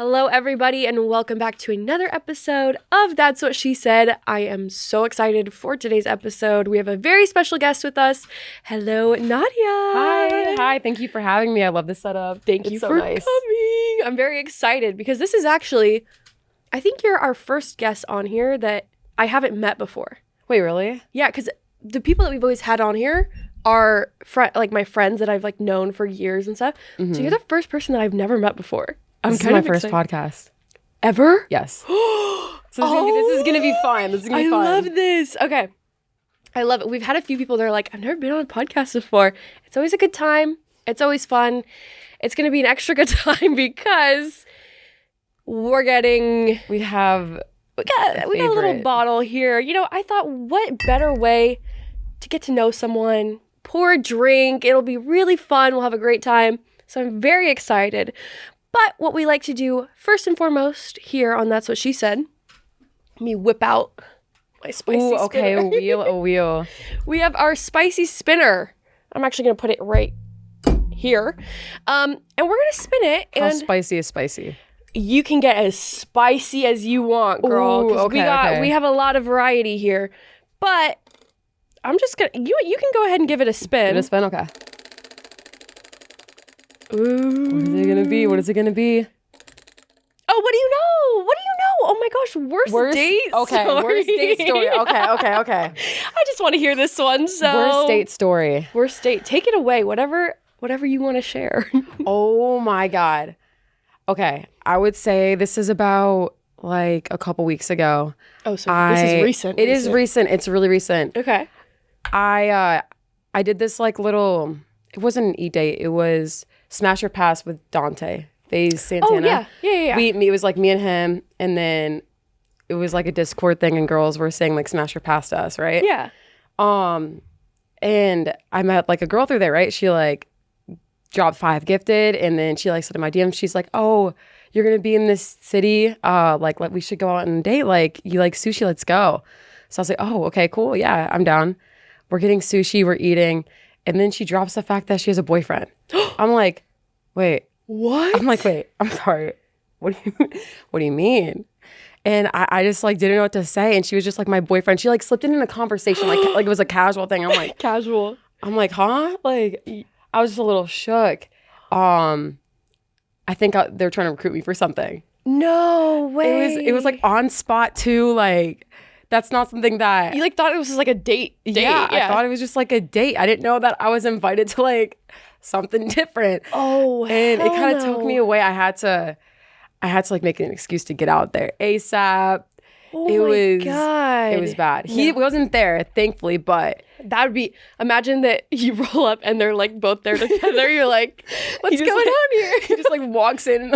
Hello, everybody, and welcome back to another episode of That's What She Said. I am so excited for today's episode. We have a very special guest with us. Hello, Nadia. Hi. Thank you for having me. I love this setup. Thank you for coming. I'm very excited because this is actually, I think you're our first guest on here that I haven't met before. Wait, really? Yeah, because the people that we've always had on here are my friends that I've known for years and stuff. Mm-hmm. So you're the first person that I've never met before. This is my first podcast. Ever? Yes. This is going to be fun. I love this. Okay. I love it. We've had a few people that are like, I've never been on a podcast before. It's always a good time. It's always fun. It's going to be an extra good time because we have a little bottle here. You know, I thought, what better way to get to know someone? Pour a drink. It'll be really fun. We'll have a great time. So I'm very excited. But what we like to do first and foremost here on That's What She Said, let me whip out my spicy spinner. Okay, a wheel. We have our spicy spinner. I'm actually going to put it right here. And we're going to spin it. How spicy is spicy? You can get as spicy as you want, girl. Ooh, okay. We have a lot of variety here. But I'm just going to, you can go ahead and give it a spin. Give it a spin? Okay. Ooh. What is it gonna be? What is it gonna be? Oh, what do you know? Oh my gosh, worst date story. Worst date story. Okay. I just want to hear this one. So worst date story. Worst date. Take it away. Whatever you want to share. Oh my God. Okay, I would say this is about like a couple weeks ago. Oh, so this is recent. It is recent. It's really recent. Okay. I did this like little. It wasn't an e-date. It was Smash or Pass with Dante, Faze Santana. Oh, yeah. It was like me and him, and then it was like a Discord thing, and girls were saying like Smash or Pass to us, right? Yeah. And I met like a girl through there, right? She like dropped 5 gifted, and then she like said in my DM, she's like, "Oh, you're gonna be in this city. Like we should go out on a date. Like you like sushi? Let's go." So I was like, "Oh, okay, cool. Yeah, I'm down." We're getting sushi. We're eating. And then she drops the fact that she has a boyfriend. I'm like, wait. What? I'm like, wait, I'm sorry. What do you mean? And I just like didn't know what to say. And she was just like my boyfriend. She like slipped in a conversation like it was a casual thing. I'm like, casual. I'm like, huh? Like I was just a little shook. I think they're trying to recruit me for something. No way. It was like on spot too. Like that's not something that you like thought it was just like a date. Yeah, I thought it was just like a date. I didn't know that I was invited to like something different. Oh, and it kind of took me away. I had to like make an excuse to get out there ASAP. Oh my God. It was bad. He wasn't there, thankfully, but that would be, imagine that you roll up and they're like both there together. You're like, what's going on here? He just like walks in.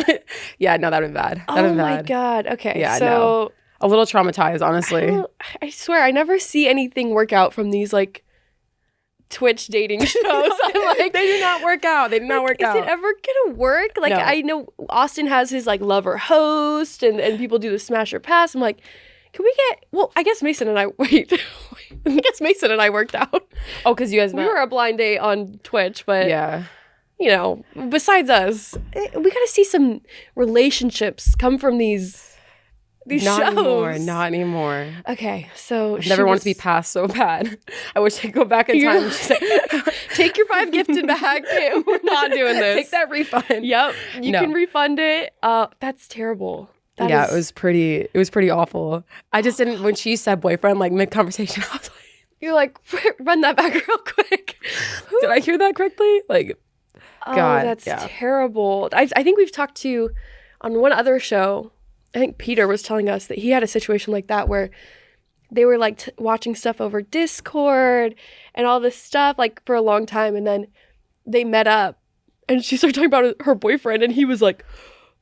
Yeah, no, that would be bad. Oh my God. Okay. Yeah, so no. A little traumatized, honestly. I swear, I never see anything work out from these like Twitch dating shows. I'm like, they do not work out. Is it ever gonna work? Like, no. I know Austin has his like lover host, and people do the smash or pass. I'm like, can we get? Well, I guess Mason and I I guess Mason and I worked out. Oh, because you guys met. We were a blind date on Twitch, but yeah. You know, besides us, we gotta see some relationships come from these shows. Not anymore. Okay, so I've never wanted to be passed so bad. I wish I could go back in time and just take your 5 gifted back. We're not doing this. Take that refund. Yep, you can refund it. That's terrible. It was pretty awful. I just didn't, when she said boyfriend, like mid-conversation, I was like, you're like, run that back real quick. Did I hear that correctly? Like, God. That's terrible. I think we've talked to, on one other show, I think Peter was telling us that he had a situation like that where they were like watching stuff over Discord and all this stuff like for a long time, and then they met up and she started talking about her boyfriend, and he was like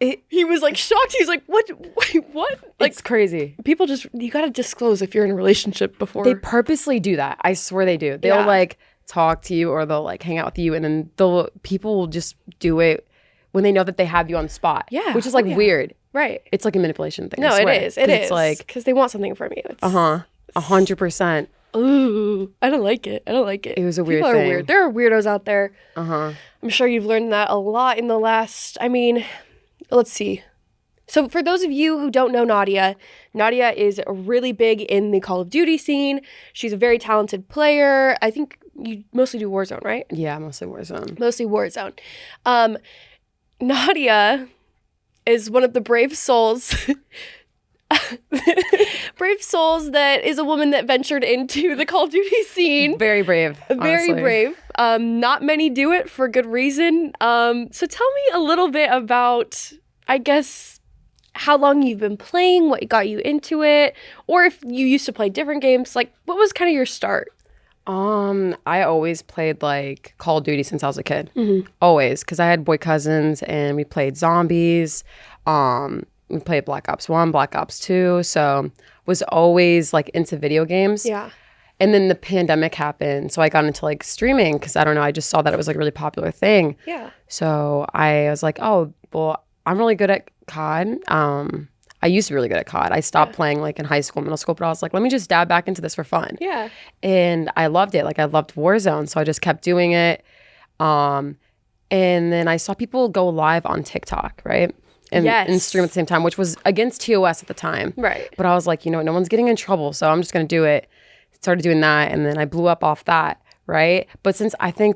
shocked. He's like, what? Wait, what? Like, it's crazy. People you gotta disclose if you're in a relationship before. They purposely do that. I swear they do. They'll like talk to you, or they'll like hang out with you, and then people will just do it when they know that they have you on spot. Yeah. Which is like weird. Right. It's like a manipulation thing. No, it is. It's like, because they want something from you. 100%. Ooh, I don't like it. It was a weird thing. People are weird. There are weirdos out there. I'm sure you've learned that a lot in the last, let's see. So for those of you who don't know Nadia, Nadia is really big in the Call of Duty scene. She's a very talented player. I think you mostly do Warzone, right? Yeah, mostly Warzone. Mostly Warzone. Nadia is one of the brave souls. Brave souls that is a woman that ventured into the Call of Duty scene. Very brave. Very honestly. brave. Not many do it for good reason. So tell me a little bit about, I guess, how long you've been playing, what got you into it, or if you used to play different games. Like, what was kind of your start? I always played like Call of Duty since I was a kid. Always, because I had boy cousins and we played zombies. We played Black Ops 1, Black Ops 2, so was always like into video games. Yeah. And then the pandemic happened, so I got into like streaming because I don't know, I just saw that it was like a really popular thing. Yeah. So I was like, oh, well, I'm really good at COD. I used to be really good at COD. I stopped playing like in high school, middle school, but I was like, let me just dab back into this for fun. Yeah. And I loved it. Like I loved Warzone, so I just kept doing it. And then I saw people go live on TikTok, right? And stream at the same time, which was against TOS at the time. Right. But I was like, no one's getting in trouble, so I'm just going to do it. Started doing that, and then I blew up off that, right? But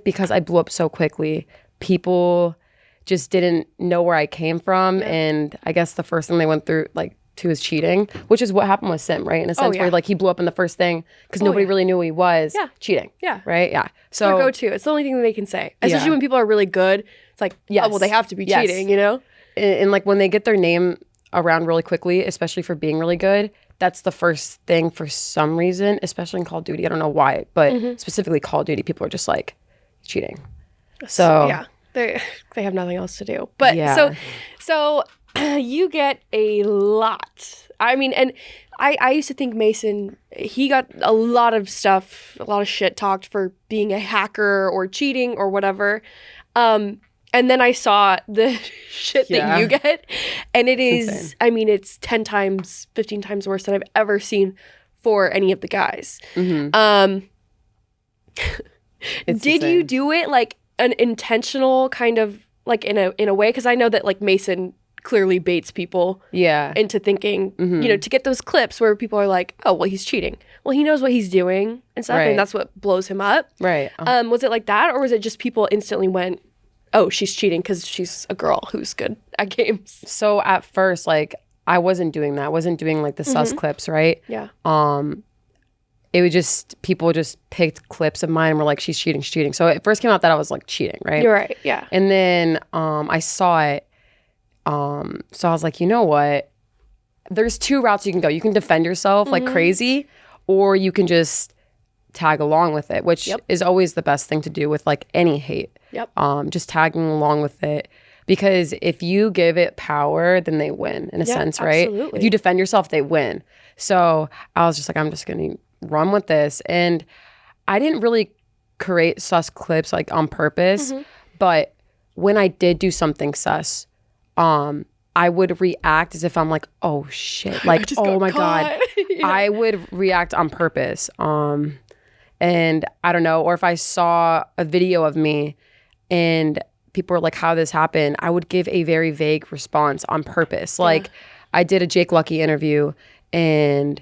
because I blew up so quickly, people just didn't know where I came from, and I guess the first thing they went through, like, to is cheating, which is what happened with Sim, right? In a sense where, like, he blew up in the first thing because nobody really knew who he was. Yeah. Cheating. Yeah. Right? Yeah. So So, their go-to. It's the only thing that they can say. Especially when people are really good. It's like, oh, well, they have to be cheating, you know? and like when they get their name around really quickly, especially for being really good, that's the first thing for some reason, especially in Call of Duty. I don't know why, but specifically Call of Duty, people are just like cheating. So yeah, they have nothing else to do. But so you get a lot. I mean, and I used to think Mason, he got a lot of stuff, a lot of shit talked for being a hacker or cheating or whatever. And then I saw the shit that you get, and it is, insane. I mean, it's 10 times, 15 times worse than I've ever seen for any of the guys. It's Did you insane. do it like an intentional kind of like in a way? Because I know that like Mason clearly baits people into thinking, to get those clips where people are like, oh, well, he's cheating. Well, he knows what he's doing and stuff, Right. and that's what blows him up. Right. Was it like that, or was it just people instantly went, oh, she's cheating because she's a girl who's good at games? So at first, like, I wasn't doing that. I wasn't doing like the sus clips, right? Yeah. It was just, people just picked clips of mine and were like, she's cheating, she's cheating. So it first came out that I was like cheating, right? You're right, yeah. And then I saw it. So I was like, you know what? There's two routes you can go. You can defend yourself like crazy, or you can just tag along with it, which is always the best thing to do with like any hate. Yep. Just tagging along with it. Because if you give it power, then they win in a sense, right? absolutely. If you defend yourself, they win. So I was just like, I'm just going to run with this. And I didn't really create sus clips like on purpose, but when I did do something sus, I would react as if I'm like, oh shit, like, oh my God. I would react on purpose. And I don't know, or if I saw a video of me and people were like, how this happened, I would give a very vague response on purpose. Like I did a Jake Lucky interview and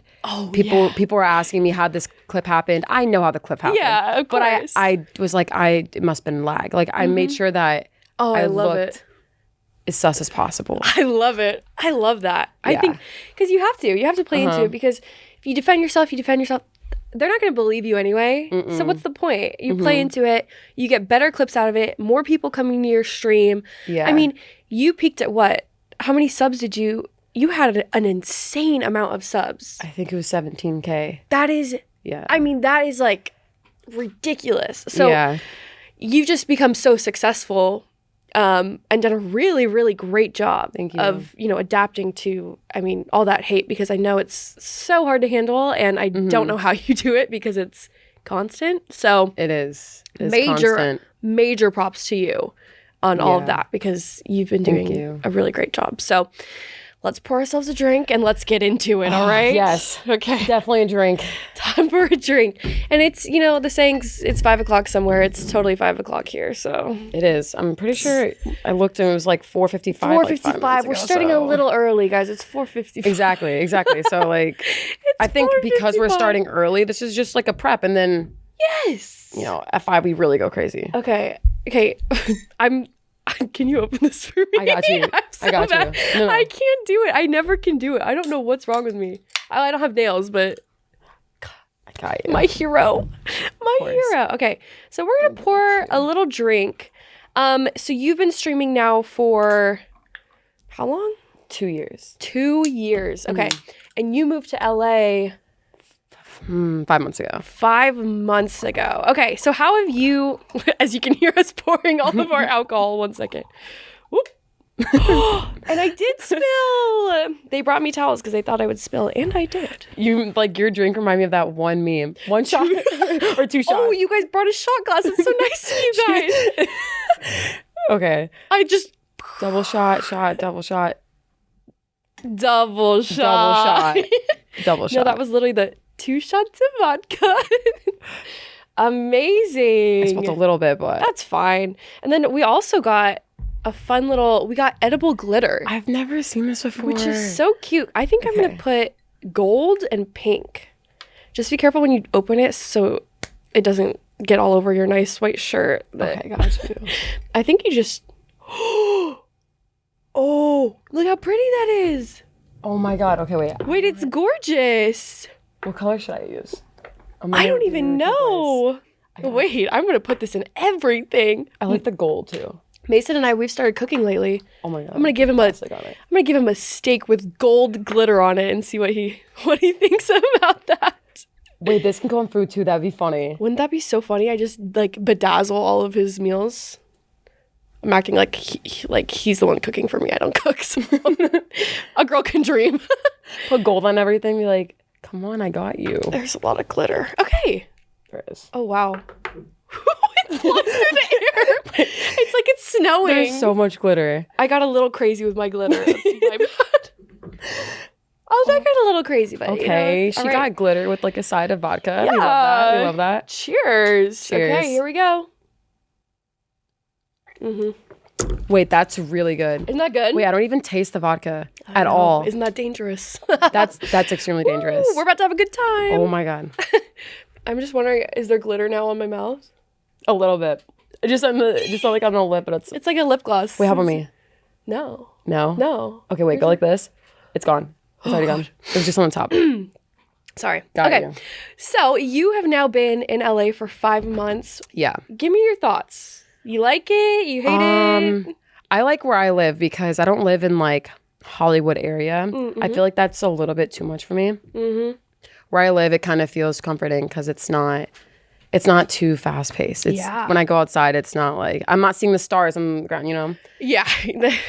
people were asking me how this clip happened. I know how the clip happened. Yeah, of course. But I was like, it must have been lag. Like I made sure that I love looked it. as sus as possible. I love it. I love that. I think because you have to play into it, because if you defend yourself, they're not going to believe you anyway. So what's the point? You play into it, you get better clips out of it, more people coming to your stream. Yeah. I mean, you peaked at what? How many subs did you had an insane amount of subs. I think it was 17K. That is, I mean, that is like ridiculous. So you've just become so successful and done a really, really great job of, adapting to, I mean, all that hate, because I know it's so hard to handle and I don't know how you do it because it's constant. So it is. It's major, constant. major props to you on all of that, because you've been doing a really great job. So let's pour ourselves a drink and let's get into it, all right? Yes. Okay. Definitely a drink. Time for a drink. And it's, the saying's it's 5 o'clock somewhere. It's totally 5 o'clock here, so. It is. I'm pretty sure I looked and it was like 4:55. 4:55. We're starting a little early, guys. It's 4:55. Exactly. So like, I think because we're starting early, this is just like a prep, and then yes, at 5 we really go crazy. Okay. Can you open this for me? I got you. I got you. No. I can't do it. I never can do it. I don't know what's wrong with me. I don't have nails, but I got you. My hero. Okay, so we're gonna pour a little drink. So you've been streaming now for how long? 2 years. 2 years. Okay, and you moved to LA 5 months ago. 5 months ago. Okay, so how have you, as you can hear us pouring all of our alcohol, 1 second. Whoop. And I did spill. They brought me towels because they thought I would spill, and I did. Your drink reminded me of that one meme. 1 shot or 2 shots. Oh, you guys brought a shot glass. It's so nice of you guys. Okay. I just double shot. Double shot. Double shot. No, that was literally the 2 shots of vodka. Amazing. I spilled a little bit, but that's fine. And then we also got we got edible glitter. I've never seen this before. Which is so cute. I think I'm going to put gold and pink. Just be careful when you open it so it doesn't get all over your nice white shirt. Okay, got you. I think you just... Oh, look how pretty that is. Oh my God. Okay, wait. Wait, it's gorgeous. What color should I use? I don't even know. Wait, I'm going to put this in everything. I like the gold too. Mason and I, we've started cooking lately. Oh my God. I'm gonna give him a steak with gold glitter on it and see what he thinks about that. Wait, this can go on food too. That'd be funny. Wouldn't that be so funny? I just like bedazzle all of his meals. I'm acting like he's the one cooking for me. I don't cook. So a girl can dream. Put gold on everything. Be like, come on, I got you. There's a lot of glitter. Okay. There is. Oh wow. It flies through the air. It's like it's snowing. There's so much glitter. I got a little crazy with my glitter. My bad. Oh, that got a little crazy, but okay. She got glitter with like a side of vodka. Yeah. We love that. Cheers. Okay, here we go. Wait, that's really good. Isn't that good? Wait, I don't even taste the vodka at all. Isn't that dangerous? That's extremely dangerous. We're about to have a good time. Oh my God. I'm just wondering, is there glitter now on my mouth? A little bit. Just not like on the lip, but it's like a lip gloss. Wait, how about me? No. No? Okay, wait, go like this. It's gone. It's already gone. It was just on the top. Sorry. Got okay. you. So you have now been in LA for 5 months. Yeah. Give me your thoughts. You like it? You hate it? I like where I live because I don't live in like Hollywood area. I feel like that's a little bit too much for me. Where I live, it kind of feels comforting because it's not too fast paced. It's when I go outside, it's not like I'm not seeing the stars on the ground, Yeah.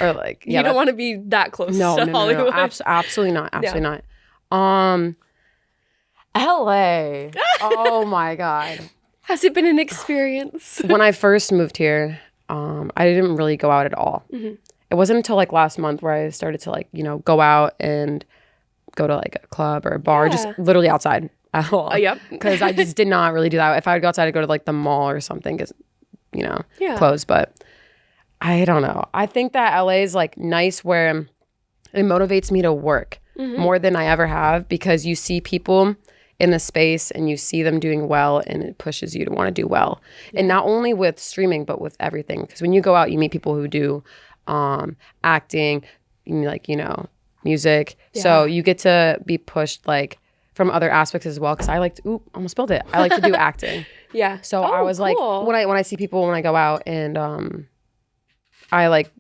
Or like you don't want to be that close to Hollywood. No. Absolutely not. Absolutely not. LA. Oh my God. Has it been an experience? When I first moved here, I didn't really go out at all. It wasn't until like last month where I started to like, go out and go to like a club or a bar, just literally outside at all. Yep. Because I just did not really do that. If I would go outside, I'd go to like the mall or something because, closed. But I don't know. I think that LA is like nice where it motivates me to work more than I ever have because you see people in the space and you see them doing well and it pushes you to want to do well. And not only with streaming, but with everything. Because when you go out, you meet people who do acting, like, music. Yeah. So you get to be pushed like from other aspects as well. Because I like to, almost spilled it. I like to do acting. Yeah. So I was like, when I see people when I go out and I like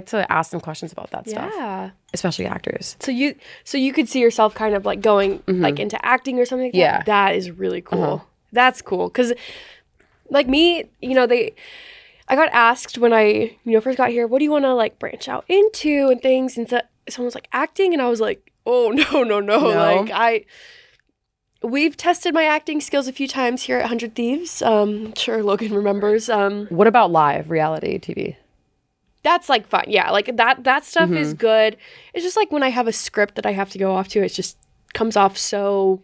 to ask them questions about that stuff. Yeah. Especially actors. So you could see yourself kind of like going like into acting or something like that? Yeah. That is really cool. That's cool. Because like me, I got asked when I, first got here, what do you want to like branch out into and things? And so someone was like acting and I was like, oh, no. Like we've tested my acting skills a few times here at 100 Thieves. Sure Logan remembers. What about live reality TV? That's like fun. Yeah, like that stuff is good. It's just like when I have a script that I have to go off to, it just comes off so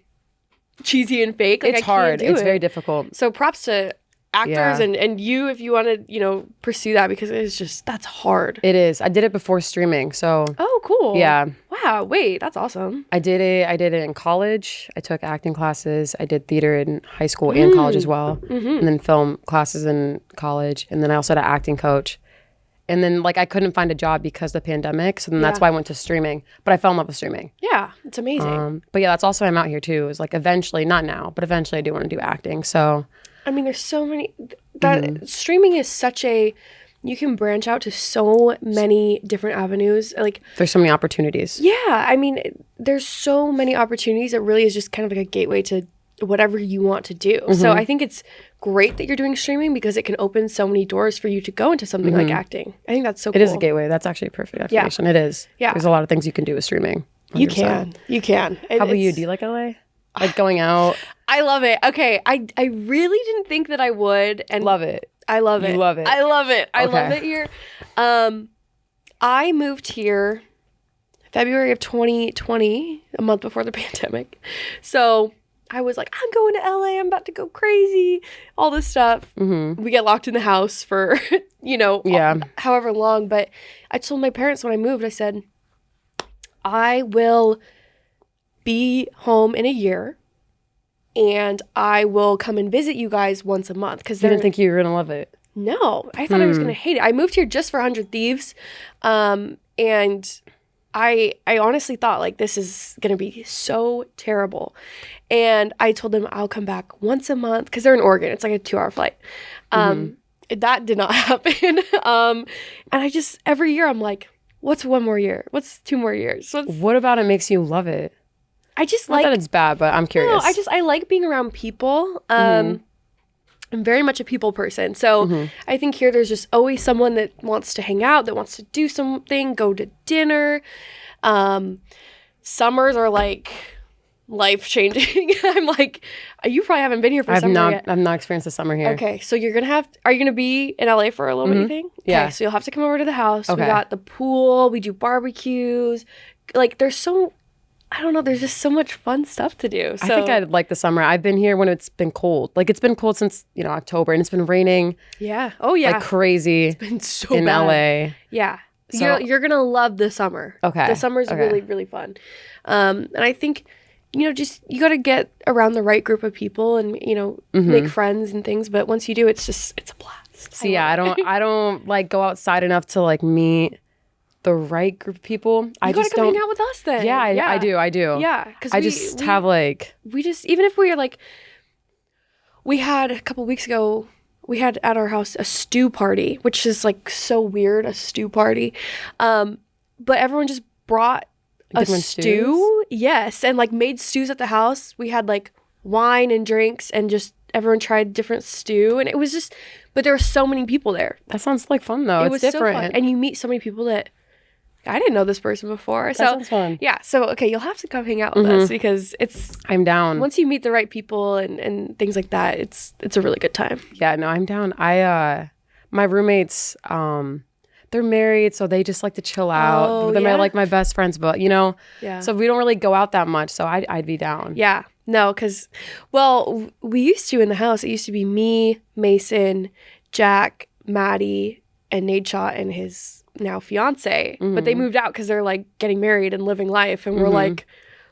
cheesy and fake. Like, it's hard. It's very difficult. So props to actors and you if you want to, pursue that, because it's just, that's hard. It is. I did it before streaming, so. Oh, cool. Yeah. Wow. Wait, that's awesome. I did it in college. I took acting classes. I did theater in high school and college as well. And then film classes in college. And then I also had an acting coach. And then, like, I couldn't find a job because of the pandemic. So then that's why I went to streaming. But I fell in love with streaming. Yeah, it's amazing. But yeah, that's also why I'm out here, too. Is like, eventually, not now, but eventually I do want to do acting. So. I mean, there's so many. That streaming is such a. You can branch out to so many different avenues. Like, there's so many opportunities. Yeah. I mean, there's so many opportunities. It really is just kind of like a gateway to whatever you want to do. So I think it's great that you're doing streaming because it can open so many doors for you to go into something like acting. I think that's so cool. It is a gateway. That's actually a perfect explanation. It is. Yeah. There's a lot of things you can do with streaming. 100%. You can. How about you? Do you like LA? Like going out? I love it. Okay. I really didn't think that I would. And love it. I love it. You love it. I love it. I love it here. I moved here February of 2020, a month before the pandemic. So I was like, I'm going to LA. I'm about to go crazy. All this stuff. We get locked in the house for, however long. But I told my parents when I moved, I said, I will be home in a year and I will come and visit you guys once a month. Because you didn't think you were going to love it? No, I thought I was going to hate it. I moved here just for 100 Thieves. And I honestly thought, like, this is going to be so terrible. And I told them I'll come back once a month because they're in Oregon. It's like a 2-hour flight. That did not happen. And I just, every year I'm like, what's one more year? What's 2 more years? What about it makes you love it? I just not that it's bad, but I'm curious. No, I like being around people. I'm very much a people person. So I think here there's just always someone that wants to hang out, that wants to do something, go to dinner. Summers are like life-changing. I'm like, you probably haven't been here for summer yet. I've not experienced the summer here. Okay, so are you going to be in LA for a little bit, you think? Yeah. Okay, so you'll have to come over to the house. Okay. We got the pool. We do barbecues. Like, I don't know, there's just so much fun stuff to do. So. I think I'd like the summer. I've been here when it's been cold. Like, it's been cold since, October, and it's been raining. Yeah. Oh, yeah. Like crazy. It's been so in bad. LA. Yeah. So, you're going to love the summer. Okay. The summer's really, really fun. And I think, just you got to get around the right group of people and, make friends and things. But once you do, it's a blast. See, I don't like go outside enough to like meet the right group of people. You gotta come hang out with us then. Yeah, I do. Yeah, because I just have like even if we are like, we had a couple weeks ago, we had at our house a stew party, which is like so weird, a stew party, but everyone just brought a stew. Stews? Yes, and like made stews at the house. We had like wine and drinks, and just everyone tried different stew, and it was just. But there were so many people there. That sounds like fun though. It's different, so fun. And you meet so many people that. I didn't know this person before. That sounds fun. Yeah. So, okay, you'll have to come hang out with us because I'm down. Once you meet the right people and things like that, it's a really good time. Yeah, no, I'm down. My roommates, they're married, so they just like to chill out. Oh, they're like my best friends, but Yeah. So we don't really go out that much, so I'd be down. Yeah. No, because, we used to in the house, it used to be me, Mason, Jack, Maddie, and Nate Shaw and his now fiance, but they moved out because they're like getting married and living life, and we're like,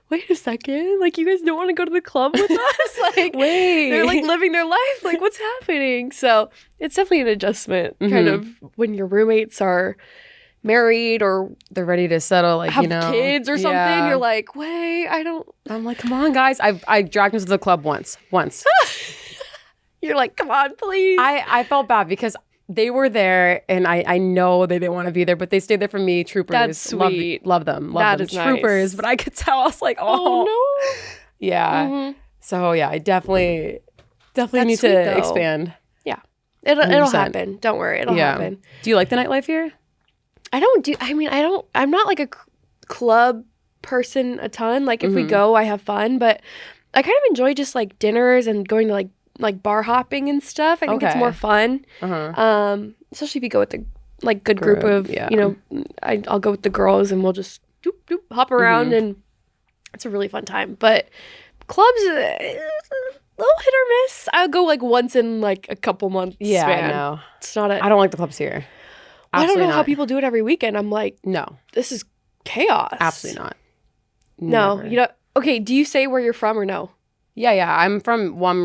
wait a second, like you guys don't want to go to the club with us? Like, wait, they're like living their life, like what's happening? So it's definitely an adjustment, kind of when your roommates are married or they're ready to settle, like have kids or something. Yeah. You're like, wait, I'm like, come on, guys. I dragged them to the club once. You're like, come on, please. I felt bad because they were there, and I know they didn't want to be there, but they stayed there for me. Troopers. That's sweet. Love them. That is troopers. Nice. But I could tell. I was like, oh no. Yeah. So yeah, I definitely That's need sweet, to though. expand. Yeah. It'll happen. Don't worry. It'll happen. Do you like the nightlife here? I'm not like a club person a ton. Like if we go, I have fun, but I kind of enjoy just like dinners and going to like bar hopping and stuff. I think it's more fun. Especially if you go with like good group of, yeah. you know, I'll go with the girls and we'll just doop, doop, hop around and it's a really fun time. But clubs, a little hit or miss. I'll go like once in like a couple months span. No. It's not a... I don't like the clubs here. I don't know not. how people do it every weekend. I'm like, no. This is chaos. Absolutely not. No. Never. You know, okay, do you say where you're from or no? Yeah. I'm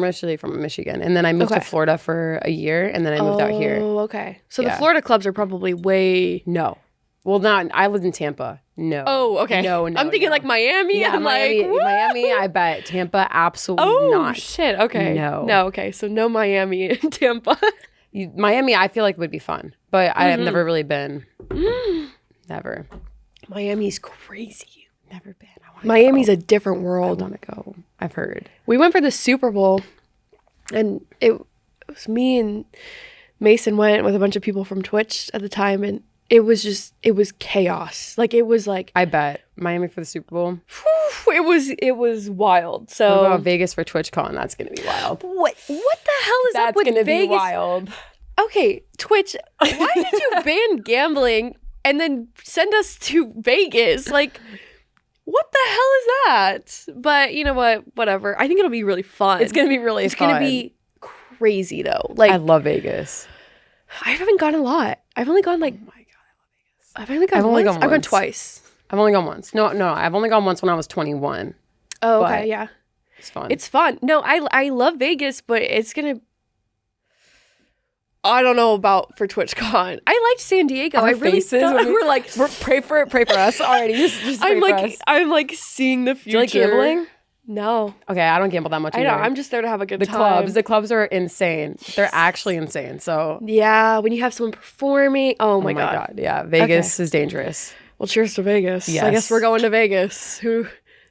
originally from Michigan. And then I moved to Florida for a year and then I moved out here. Oh, okay. So the Florida clubs are probably way... No. Well, I lived in Tampa. No. Oh, okay. No. I'm thinking like Miami. Yeah, I'm Miami, like, Miami, I bet. Tampa, absolutely not. Oh, shit. Okay. No. No, okay. So no Miami in Tampa. Miami, I feel like would be fun. But I have never really been. Never. Miami's crazy. Never been. Miami's a different world. I want to go. I've heard. We went for the Super Bowl, and it was me and Mason went with a bunch of people from Twitch at the time, and it was chaos. Like, it was like... I bet. Miami for the Super Bowl. It was wild. So what about Vegas for TwitchCon? That's going to be wild. What the hell is up with Vegas? That's going to be wild. Okay, Twitch, why did you ban gambling and then send us to Vegas? Like, what the hell is that? But you know what? Whatever. I think it'll be really fun. It's going to be really fun. It's going to be crazy, though. Like, I love Vegas. I haven't gone a lot. I've only gone like... Oh my God, I love Vegas. I've only gone once. I've gone twice. I've only gone once. No. I've only gone once when I was 21. Oh, okay, yeah. It's fun. It's fun. No, I love Vegas, but it's going to... I don't know about for TwitchCon. I liked San Diego. Our I really faces thought, we're like, pray for us already. Just pray for us. I'm like seeing the future. Do you like gambling? No. Okay, I don't gamble that much either. I know. I'm just there to have a good time. The clubs are insane. They're actually insane. So yeah, when you have someone performing, oh my God. Yeah, Vegas is dangerous. Well, cheers to Vegas. Yes. I guess we're going to Vegas. Who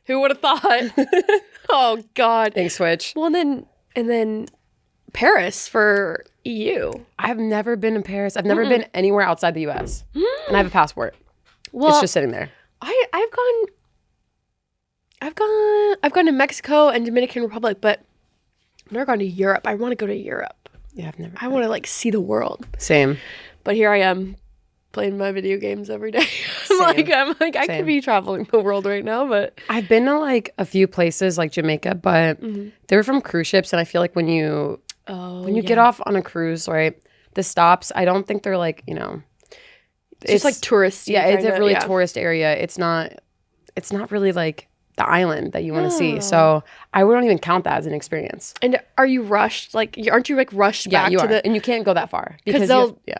would have thought? Oh God. Thanks, Switch. Well, and then Paris for EU. I've never been in Paris. I've never been anywhere outside the U.S. And I have a passport. Well, it's just sitting there. I've gone to Mexico and Dominican Republic, but I've never gone to Europe. I want to go to Europe. Yeah, I've never. I want to like see the world. Same. But here I am playing my video games every day. I'm like I could be traveling the world right now, but I've been to like a few places like Jamaica, but they were from cruise ships, and I feel like when you get off on a cruise, right, the stops, I don't think they're like, you know, it's just like touristy. Yeah, it's a really tourist area. It's not really like the island that you want to see. So I wouldn't even count that as an experience. And are you rushed? Like, aren't you like rushed back you to are. the... And you can't go that far. Because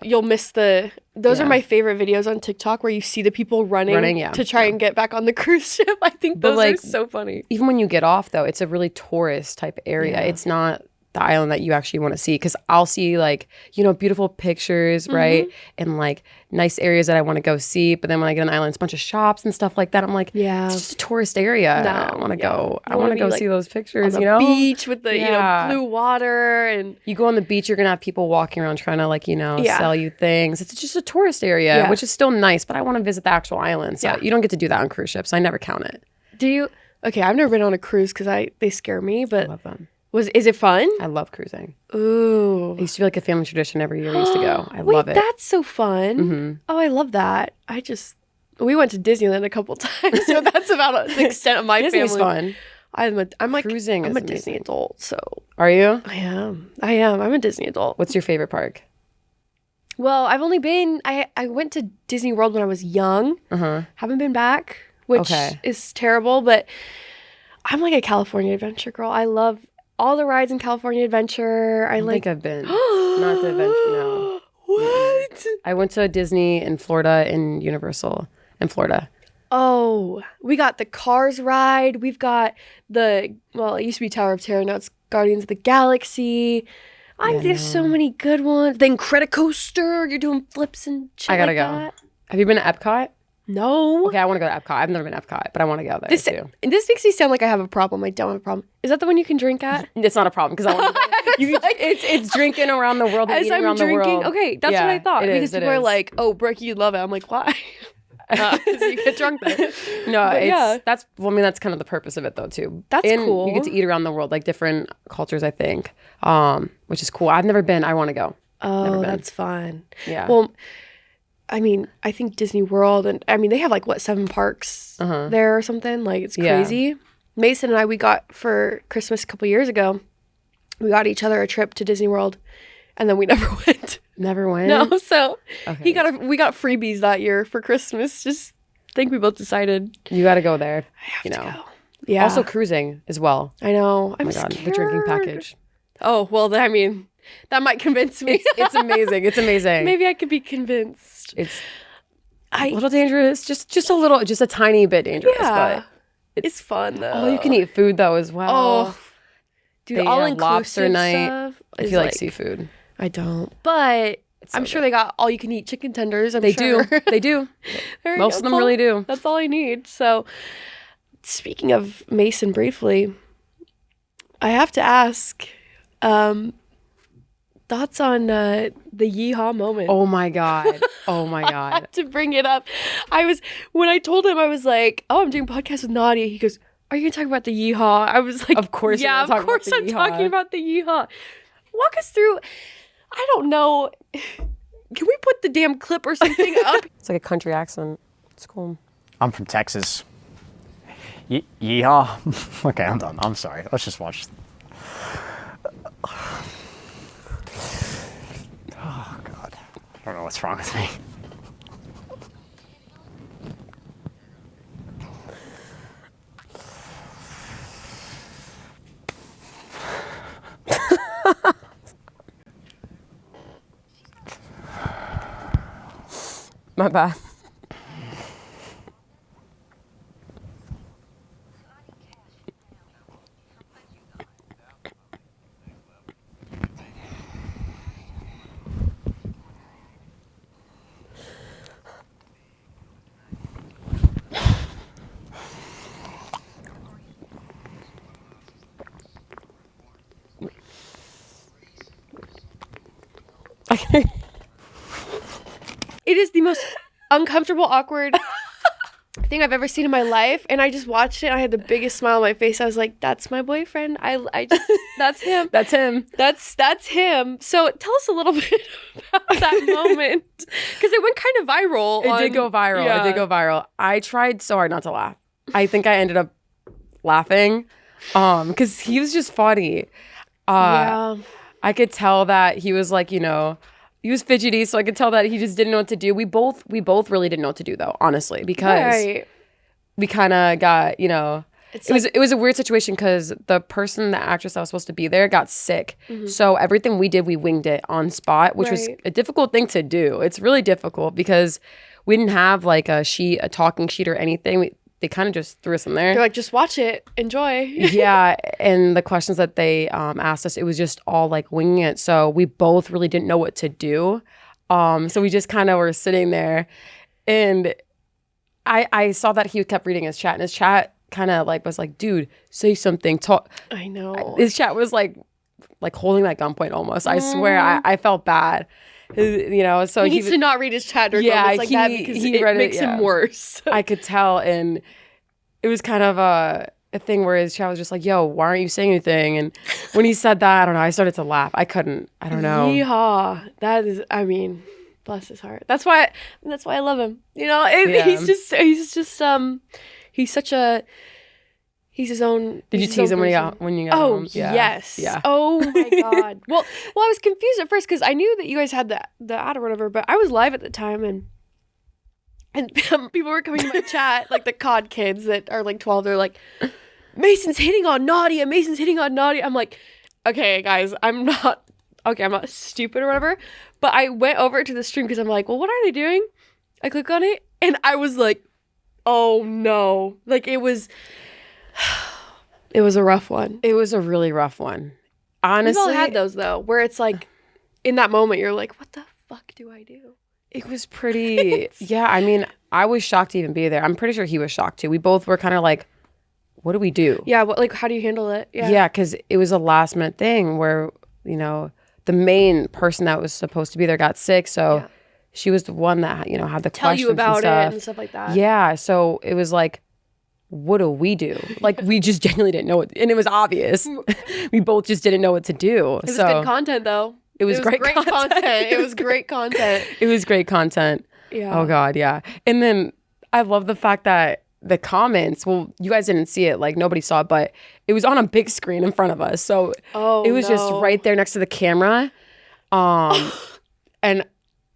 you'll miss the... Those are my favorite videos on TikTok where you see the people running to try and get back on the cruise ship. I think those are so funny. Even when you get off, though, it's a really tourist type area. Yeah. It's not the island that you actually want to see, because I'll see like, you know, beautiful pictures, right, and like nice areas that I want to go see, but then when I get on the island, it's a bunch of shops and stuff like that. I'm like, it's just a tourist area. I want to go. I want to go see those pictures. On the beach with the you know, blue water, and you go on the beach, you're gonna have people walking around trying to like, you know, sell you things. It's just a tourist area, which is still nice, but I want to visit the actual island. So you don't get to do that on cruise ships. I never count it. Do you? Okay, I've never been on a cruise because they scare me, but I love them. Is it fun? I love cruising. Ooh. It used to be like a family tradition every year we used to go. I love it. That's so fun. Oh, I love that. We went to Disneyland a couple times, so that's about the extent of my Disney's family. Fun. I'm like cruising. I'm a Disney adult, so. Are you? I am. I'm a Disney adult. What's your favorite park? Well, I've only been. I went to Disney World when I was young. Haven't been back, which is terrible. But I'm like a California Adventure girl. I love all the rides in California Adventure. I think I've been. Not the Adventure, no. What? I went to Disney in Florida and Universal in Florida. Oh, we got the Cars ride. We've got it used to be Tower of Terror. Now it's Guardians of the Galaxy. There's so many good ones. The Incredicoaster. You're doing flips and shit. I gotta go. That. Have you been to Epcot? No. Okay, I want to go to Epcot. I've never been to Epcot, but I want to go there too. This makes me sound like I have a problem. I don't have a problem. Is that the one you can drink at? It's not a problem because I want to go. It's drinking around the world and eating around the world. Okay, that's what I thought. Because people are like, oh, Brooke, you love it. I'm like, why? Because you get drunk there. No, that's kind of the purpose of it though too. That's cool. You get to eat around the world, like different cultures, I think, which is cool. I've never been. I want to go. Oh, that's fun. Yeah. Well, I mean, I think Disney World, and I mean, they have like, what, 7 parks there or something? Like, it's crazy. Yeah. Mason and I, we got for Christmas a couple years ago, we got each other a trip to Disney World, and then we never went. Never went? No, so we got freebies that year for Christmas. Just think we both decided. You got to go there, I have to go. Yeah. Also cruising as well. I know. I'm scared. The drinking package. Oh, well, I mean, that might convince me. It's amazing. It's amazing. Maybe I could be convinced. It's a little dangerous. Just a tiny bit dangerous, but it's fun though. Oh, you can eat food though as well. Oh, dude, all inclusive lobster night. Stuff If you like seafood. I don't, but I'm sure they got all you can eat chicken tenders. They do. Most of them really do. That's all I need. So, speaking of Mason, briefly, I have to ask. Thoughts on the yeehaw moment? Oh my god! I had to bring it up. When I told him, I was like, "Oh, I'm doing a podcast with Nadia." He goes, "Are you gonna talk about the yeehaw?" I was like, "Of course, yeah, of course, I'm talking about the yeehaw." Walk us through. I don't know. Can we put the damn clip or something up? It's like a country accent. It's cool. I'm from Texas. Yeehaw. Okay, I'm done. I'm sorry. Let's just watch. Oh, God. I don't know what's wrong with me. My bad. It is the most uncomfortable, awkward thing I've ever seen in my life. And I just watched it. And I had the biggest smile on my face. I was like, that's my boyfriend. That's him. That's him. That's him. So tell us a little bit about that moment. Because it went kind of viral. It did go viral. Yeah. It did go viral. I tried so hard not to laugh. I think I ended up laughing because he was just funny. Yeah. I could tell that he was like, he was fidgety, so I could tell that he just didn't know what to do. We both really didn't know what to do though, honestly, because we kind of got, it was a weird situation because the actress that was supposed to be there got sick. Mm-hmm. So everything we did, we winged it on spot, which was a difficult thing to do. It's really difficult because we didn't have like a talking sheet or anything. They kind of just threw us in there. They're like, just watch it, enjoy. Yeah, and the questions that they asked us, it was just all like winging it. So we both really didn't know what to do. So we just kind of were sitting there, and I saw that he kept reading his chat, and his chat kind of like was like, "Dude, say something, talk." I know. His chat was like holding that gunpoint almost. I swear, I felt bad. So he needs to not read his chat during moments like that because it makes him worse. I could tell, and it was kind of a thing where his chat was just like, "Yo, why aren't you saying anything?" And when he said that, I don't know, I started to laugh. I couldn't. I don't know. Yeehaw! That is, I mean, bless his heart. That's why I love him. He's such a. He's his own. Did you tease him when you got home? Yes. Yeah. Oh my God. Well, I was confused at first because I knew that you guys had the ad or whatever, but I was live at the time and people were coming to my chat, like the COD kids that are like 12. They're like, Mason's hitting on Nadia. Mason's hitting on Nadia. I'm like, okay, guys, I'm not stupid or whatever. But I went over to the stream because I'm like, well, what are they doing? I click on it and I was like, oh no, like it was a rough one. It was a really rough one. Honestly, we've all had those though, where it's like, in that moment, you're like, what the fuck do I do? It was pretty. Yeah, I mean, I was shocked to even be there. I'm pretty sure he was shocked too. We both were kind of like, what do we do? Yeah, how do you handle it? Yeah, because it was a last minute thing where the main person that was supposed to be there got sick, so she was the one that had the tell questions you about and stuff. It and stuff like that. Yeah, so it was like, what do we do? Like, we just genuinely didn't know what, and it was obvious. We both just didn't know what to do. It was good content, though. It was great content. It was great content. It was great content. Yeah. Oh God, yeah. And then I love the fact that the comments, well, you guys didn't see it, like nobody saw it, but it was on a big screen in front of us. So it was just right there next to the camera. And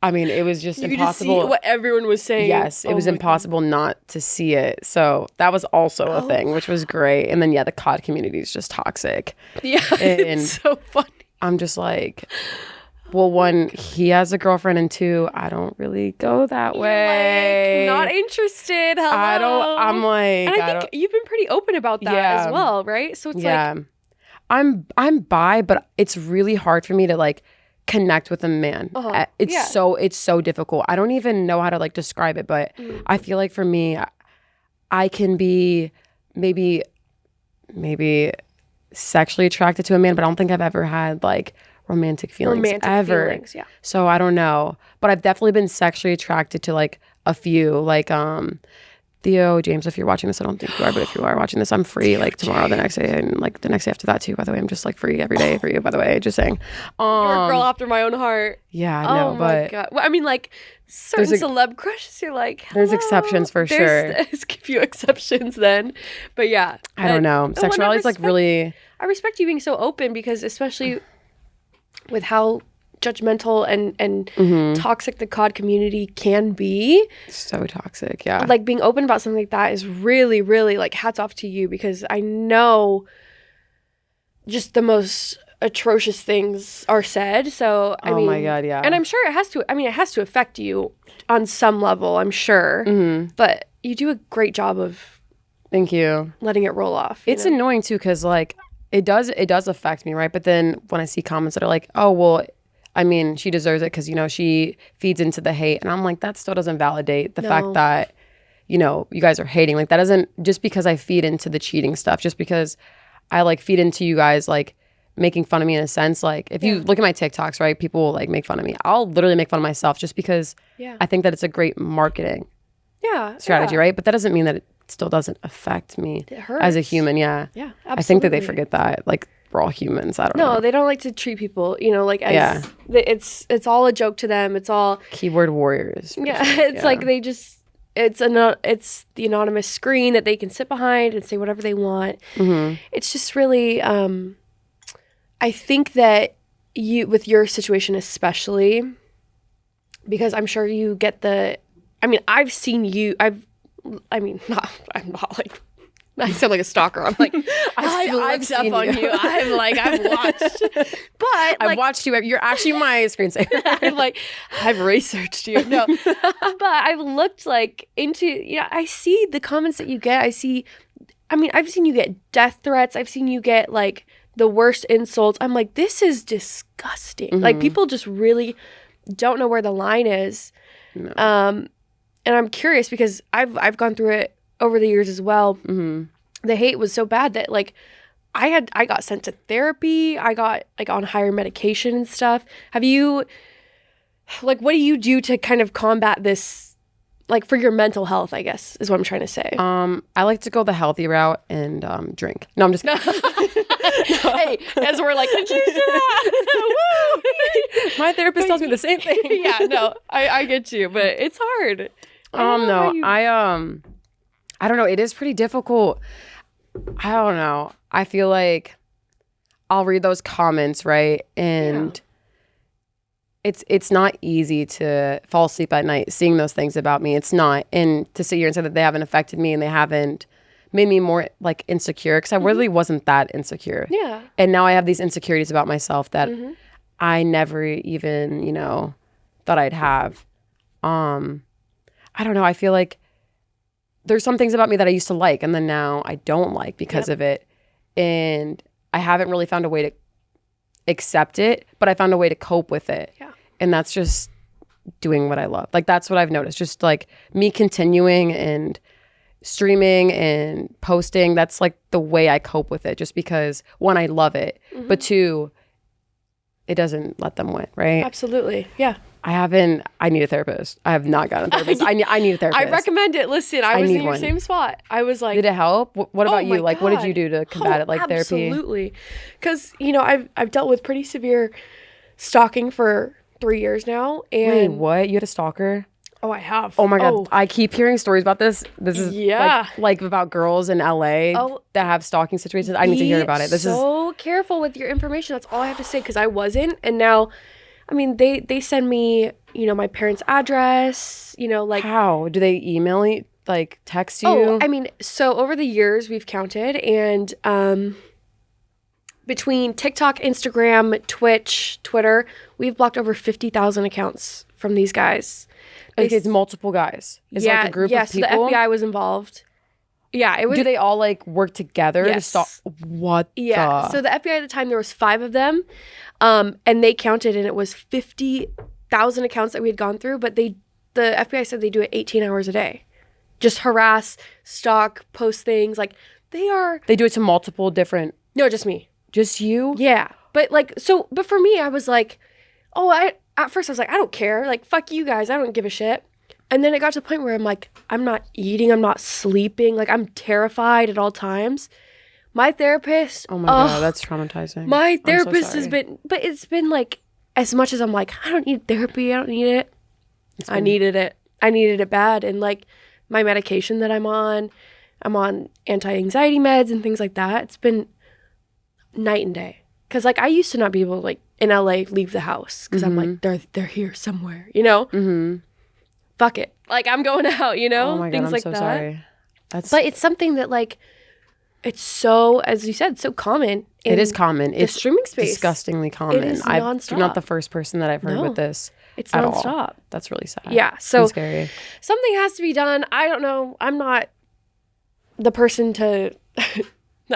I mean, it was just You impossible. could just see what everyone was saying. Yes, it was impossible not to see it. So that was also a thing, which was great. And then, yeah, the COD community is just toxic. Yeah, And it's so funny. I'm just like, well, one, he has a girlfriend, and two, I don't really go that way. Like, not interested. Hello. I'm like, and I think you've been pretty open about that as well, right? So it's like, I'm bi, but it's really hard for me to like connect with a man. It's so difficult. I don't even know how to like describe it, but I feel like for me, I can be maybe sexually attracted to a man, but I don't think I've ever had like romantic feelings ever. So I don't know, but I've definitely been sexually attracted to like a few, like Theo, James, if you're watching this, I don't think you are, but if you are watching this, I'm free like tomorrow, the next day, and like the next day after that too. By the way, I'm just like free every day for you, by the way, just saying. You're a girl after my own heart. Yeah, no, but my God. Well, I mean, like certain celeb crushes, you're like, hello. There's exceptions for sure. There's a few exceptions then, but yeah. I don't know. Sexuality is like really. I respect you being so open because especially with how judgmental and toxic the COD community can be. So toxic, yeah. Like being open about something like that is really, really like hats off to you because I know just the most atrocious things are said. So I mean, my God, yeah. And I'm sure it has to affect you on some level, I'm sure. But you do a great job of thank you letting it roll off. It's annoying too because like it does affect me, right? But then when I see comments that are like, oh well, I mean, she deserves it because, you know, she feeds into the hate. And I'm like, that still doesn't validate the fact that, you know, you guys are hating. Like, that doesn't, just because I feed into the cheating stuff, just because I, like, feed into you guys, like, making fun of me in a sense. Like, if you look at my TikToks, right, people will, like, make fun of me. I'll literally make fun of myself just because I think that it's a great marketing strategy, right? But that doesn't mean that it still doesn't affect me as a human. Yeah, absolutely. I think that they forget that, like, we're all humans. I don't know. No, they don't like to treat people, you know, like as it's all a joke to them. It's all keyboard warriors. It's like they just it's the anonymous screen that they can sit behind and say whatever they want. It's just really I think that you with your situation especially because I'm sure you get I've seen you I'm not like I sound like a stalker. I'm like, I've looked up on you. I've watched. But I've watched you. You're actually my screensaver. I've researched you. No. But I've looked like into, I see the comments that you get. I've seen you get death threats. I've seen you get like the worst insults. I'm like, this is disgusting. Like people just really don't know where the line is. No. And I'm curious because I've gone through it over the years as well. The hate was so bad that like I got sent to therapy. I got like on higher medication and stuff. Have you like what do you do to kind of combat this like for your mental health, I guess is what I'm trying to say. I like to go the healthy route and drink. No, I'm just kidding. Hey, as we're like, cheers to that. My therapist tells me the same thing. Yeah, no, I get you, but it's hard. I don't know. It is pretty difficult. I don't know. I feel like I'll read those comments, right? And it's not easy to fall asleep at night seeing those things about me. It's not. And to sit here and say that they haven't affected me and they haven't made me more like insecure because I really wasn't that insecure. Yeah. And now I have these insecurities about myself that I never even, thought I'd have. I don't know. I feel like there's some things about me that I used to like and then now I don't like because of it. And I haven't really found a way to accept it, but I found a way to cope with it. Yeah. And that's just doing what I love. Like that's what I've noticed. Just like me continuing and streaming and posting, that's like the way I cope with it just because one, I love it, but two, it doesn't let them win, right? Absolutely. Yeah. I need a therapist. I have not gotten a therapist. I need a therapist. I recommend it. Listen, I was in your same spot. I was like... Did it help? What about you? Like, what did you do to combat it? Like therapy? Absolutely. Because, I've dealt with pretty severe stalking for 3 years now. And wait, what? You had a stalker? Oh, I have. Oh my God. I keep hearing stories about this. This is like about girls in LA that have stalking situations. I need to hear about it. This is so careful with your information. That's all I have to say, because I wasn't. And now, I mean, they send me, my parents' address, like. How? Do they email you? Like text you? Oh, I mean, so over the years we've counted, and between TikTok, Instagram, Twitch, Twitter, we've blocked over 50,000 accounts from these guys. Like it's multiple guys. It's like a group of people. So the FBI was involved. Yeah, it was. Do they all like work together to Yes. stop? What? Yeah. So the FBI at the time, there was 5 of them, and they counted, and it was 50,000 accounts that we had gone through. But the FBI said they do it 18 hours a day, just harass, stalk, post things. Like They do it to multiple different. No, just me. Just you? Yeah, but but for me, I was like, at first I was like, I don't care. Like, fuck you guys. I don't give a shit. And then it got to the point where I'm like, I'm not eating. I'm not sleeping. Like, I'm terrified at all times. My therapist. Oh my God, that's traumatizing. My therapist has been, but it's been like, as much as I'm like, I don't need therapy. I don't need it. I needed it. I needed it bad. And like my medication that I'm on anti-anxiety meds and things like that. It's been night and day. Cause like I used to not be able to like in LA leave the house because I'm like they're here somewhere, Mm-hmm. Fuck it, like I'm going out, Oh my God, things I'm like so that. sorry. But it's something that like it's so, as you said, so common. It is common. It's streaming space. Disgustingly common. It is nonstop. You're not the first person that I've heard with this. It's at nonstop. all. That's really sad. Yeah, so and scary. Something has to be done. I don't know. I'm not the person to.